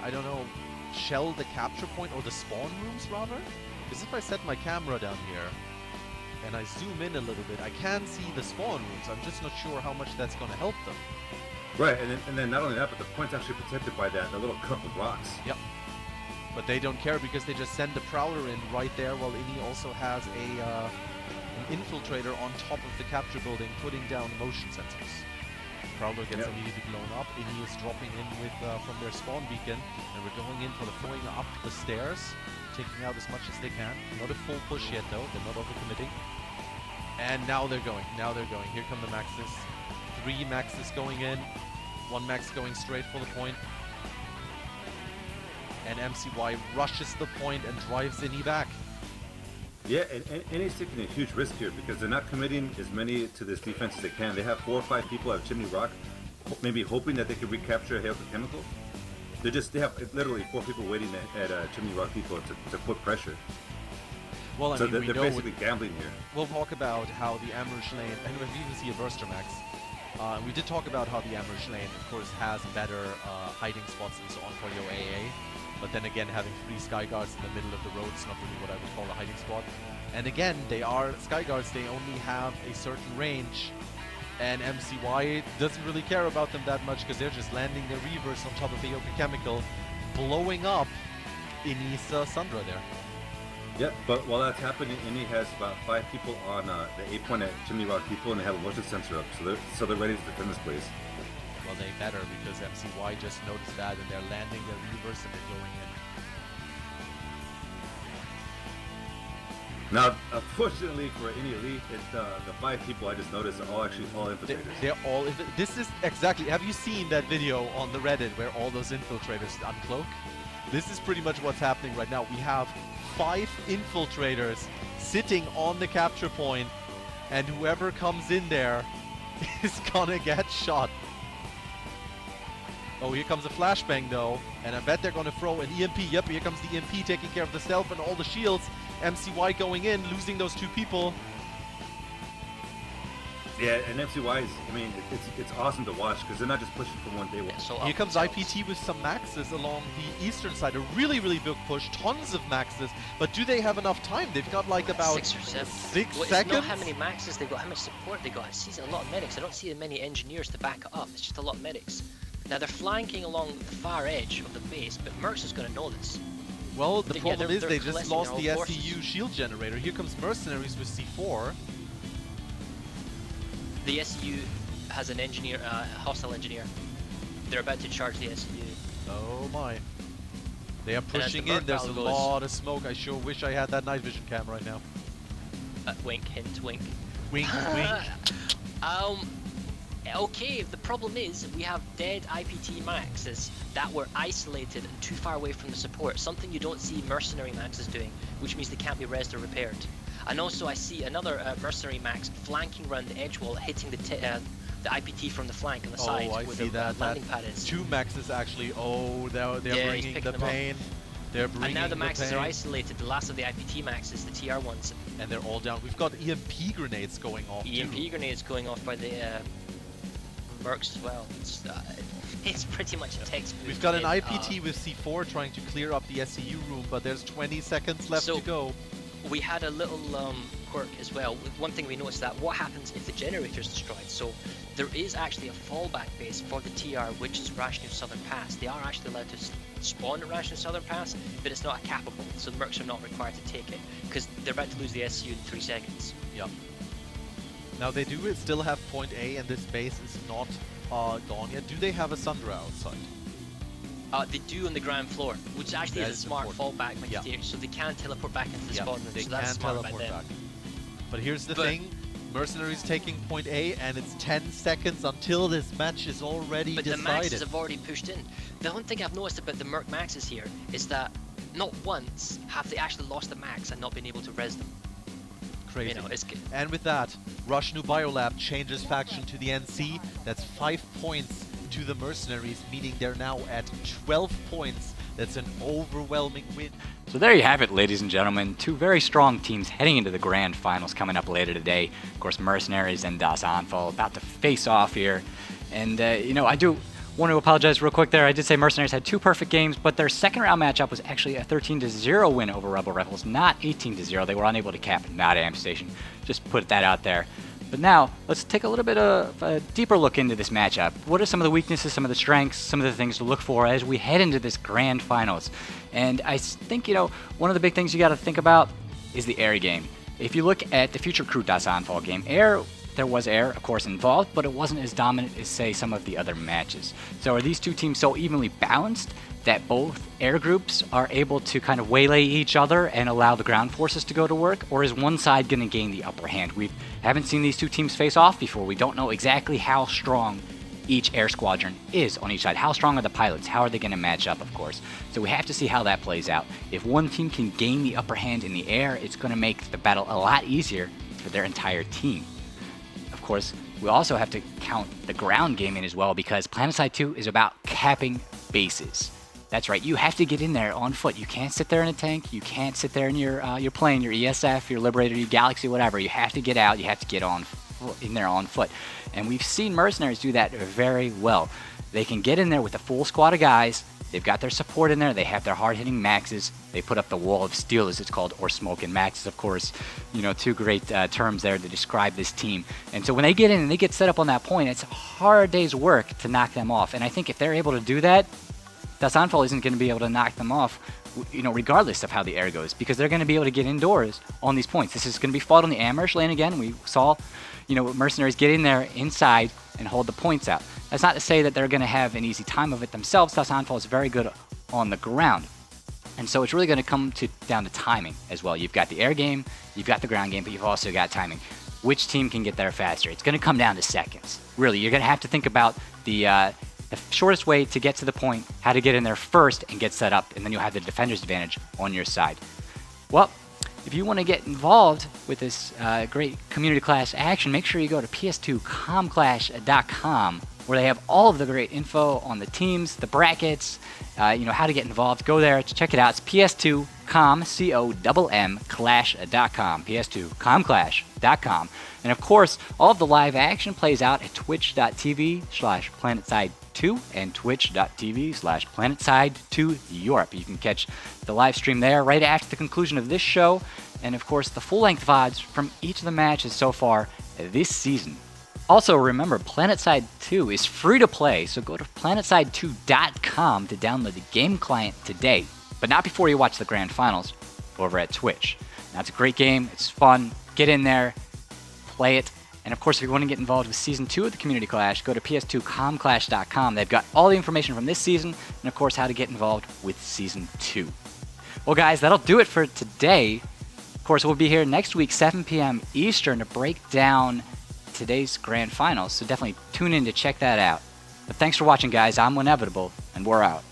I don't know, shell the capture point or the spawn rooms rather? Because if I set my camera down here and I zoom in a little bit, I can see the spawn rooms. I'm just not sure how much that's going to help them. Right, and then not only that, but the point's actually protected by that little cup of rocks. Yep. But they don't care because they just send the Prowler in right there, while Ini also has an infiltrator on top of the capture building, putting down motion sensors. Prowler gets immediately blown up. Ini is dropping in with from their spawn beacon, and we're going in for the throwing up the stairs, taking out as much as they can. Not a full push yet though, they're not overcommitting. And now they're going, Here come the Maxes. 3 Maxes going in, 1 Max going straight for the point. And MCY rushes the point and drives Ini back. Yeah, and Ini's taking a huge risk here because they're not committing as many to this defense as they can. They have 4 or 5 people at Chimney Rock, maybe hoping that they can recapture Hail Chemical. They have literally 4 people waiting at Chimney Rock people to put pressure. Well, I so mean, they're basically gambling here. We'll talk about how the Ambush Lane, and we even see a Burster Max. We did talk about how the Ambush Lane, of course, has better hiding spots and so on for your AA. But then again, having 3 Sky Guards in the middle of the road is not really what I would call a hiding spot. And again, they are Sky Guards, they only have a certain range. And MCY doesn't really care about them that much because they're just landing their reverse on top of the Yoka Chemical, blowing up Ini's Sundra there. Yep, but while that's happening, Ini has about 5 people on the A point at Chimney Rock people, and they have a motion sensor up, so they're ready to defend this place. Well, they better, because MCY just noticed that, and they're landing their reverse and they're going in. Now, unfortunately for Ini Elite, it's the 5 people I just noticed are all infiltrators. They're all this is exactly. Have you seen that video on the Reddit where all those infiltrators uncloak? This is pretty much what's happening right now. We have 5 infiltrators sitting on the capture point, and whoever comes in there is gonna get shot. Oh, here comes a flashbang though, and I bet they're gonna throw an EMP. Yep, here comes the EMP taking care of the stealth and all the shields. MCY going in, losing those 2 people. Yeah, and MCY is, I mean, it's awesome to watch because they're not just pushing from one day. Yeah, so Here comes IPT with some Maxes along the eastern side. A really, really big push. Tons of Maxes. But do they have enough time? They've got like about 6 or 7. 6 well, seconds? It's not how many Maxes they've got, how much support they got. I see a lot of medics. I don't see many engineers to back it up. It's just a lot of medics. Now they're flanking along the far edge of the base, but Mercs is going to know this. Well, the problem is they're they just collecting lost the their own SCU shield generator. Here comes Mercenaries with C4. The SCU has an engineer, hostile engineer. They're about to charge the SCU. Oh my. They are as the pushing Merc in. There's a battle goes- lot of smoke. I sure wish I had that night vision cam right now. Wink, hint, wink. Wink, wink. Okay, the problem is we have dead IPT Maxes that were isolated and too far away from the support, something you don't see Mercenary Maxes doing, which means they can't be rezzed or repaired. And also I see another Mercenary Max flanking around the edge wall, hitting the IPT from the flank on the side I where see the that. landing pad is. 2 Maxes actually. Oh, they're Yeah, he's bringing picking the them up. pain. They're bringing And now the Maxes pain. are isolated, the last of the IPT Maxes, the TR ones. And they're all down. We've got EMP grenades going off EMP too. grenades going off by the Mercs as well. It's pretty much a textbook. We've got an IPT with C4 trying to clear up the SCU room, but there's 20 seconds left to go. We had a little quirk as well. One thing we noticed that what happens if the generator is destroyed. So there is actually a fallback base for the TR, which is Rashnu Southern Pass. They are actually allowed to spawn at Rashnu Southern Pass, but it's not a capable, so the Mercs are not required to take it because they're about to lose the SCU in 3 seconds. Yep. Now they do still have point A, and this base is not gone yet. Do they have a Sundra outside? They do on the ground floor, which actually That is a is smart important. fallback vegetarian, so they can teleport back into the Yeah, spawn room. they So that's can smart by teleport them. back. But here's the But- thing. Mercenaries taking point A, and it's 10 seconds until this match is already But the decided. maxes have already pushed in. The one thing I've noticed about the Merc maxes here is that not once have they actually lost the max and not been able to res them. Crazy. You know, it's good. And with that, Rush New Biolab changes faction to the NC. That's 5 points to the Mercenaries, meaning they're now at 12 points. That's an overwhelming win. So there you have it, ladies and gentlemen. Two very strong teams heading into the grand finals coming up later today. Of course, Mercenaries and Dasanfall about to face off here. And, you know, I do want to apologize real quick there. I did say Mercenaries had 2 perfect games, but their second round matchup was actually a 13-0 win over Rebel Rebels, not 18-0. They were unable to cap, not Amp Station. Just put that out there. But now, let's take a little bit of a deeper look into this matchup. What are some of the weaknesses, some of the strengths, some of the things to look for as we head into this grand finals? And I think, you know, one of the big things you got to think about is the air game. If you look at the Future Crew Dasanfall game, there was air, of course, involved, but it wasn't as dominant as, say, some of the other matches. So are these two teams so evenly balanced that both air groups are able to kind of waylay each other and allow the ground forces to go to work? Or is one side going to gain the upper hand? We haven't seen these two teams face off before. We don't know exactly how strong each air squadron is on each side. How strong are the pilots? How are they going to match up, of course? So we have to see how that plays out. If one team can gain the upper hand in the air, it's going to make the battle a lot easier for their entire team. Of course, we also have to count the ground game in as well, because PlanetSide 2 is about capping bases. That's right, you have to get in there on foot. You can't sit there in a tank, you can't sit there in your plane, your ESF, your Liberator, your Galaxy, whatever. You have to get out, you have to get in there on foot. And we've seen Mercenaries do that very well. They can get in there with a full squad of guys, they've got their support in there, they have their hard-hitting maxes, they put up the wall of steel, as it's called, or smoke and maxes, of course. You know, 2 great terms there to describe this team. And so when they get in and they get set up on that point, it's a hard day's work to knock them off. And I think if they're able to do that, Dasanfall isn't going to be able to knock them off, you know, regardless of how the air goes, because they're going to be able to get indoors on these points. This is going to be fought on the Amherst lane again. We saw, you know, Mercenaries get in there inside and hold the points out. That's not to say that they're going to have an easy time of it themselves. Dasanfall is very good on the ground. And so it's really going to come down to timing as well. You've got the air game, you've got the ground game, but you've also got timing. Which team can get there faster? It's going to come down to seconds. Really, you're going to have to think about the shortest way to get to the point, how to get in there first and get set up, and then you'll have the defender's advantage on your side. Well, if you want to get involved with this great community clash action, make sure you go to ps2comclash.com, where they have all of the great info on the teams, the brackets, you know, how to get involved. Go there, check it out. It's ps2com, C-O-M-M, clash.com, ps2comclash.com. And of course, all of the live action plays out at twitch.tv/planetside2 and twitch.tv/planetside2 Europe. You can catch the live stream there right after the conclusion of this show, and of course the full-length VODs from each of the matches so far this season. Also remember, PlanetSide 2 is free to play, so go to planetside2.com to download the game client today, but not before you watch the grand finals over at Twitch. Now, it's a great game, it's fun, get in there, play it. And of course, if you want to get involved with Season 2 of the Community Clash, go to ps2comclash.com. They've got all the information from this season, and of course, how to get involved with Season 2. Well, guys, that'll do it for today. Of course, we'll be here next week, 7 p.m. Eastern, to break down today's grand finals, so definitely tune in to check that out. But thanks for watching, guys. I'm Inevitable, and we're out.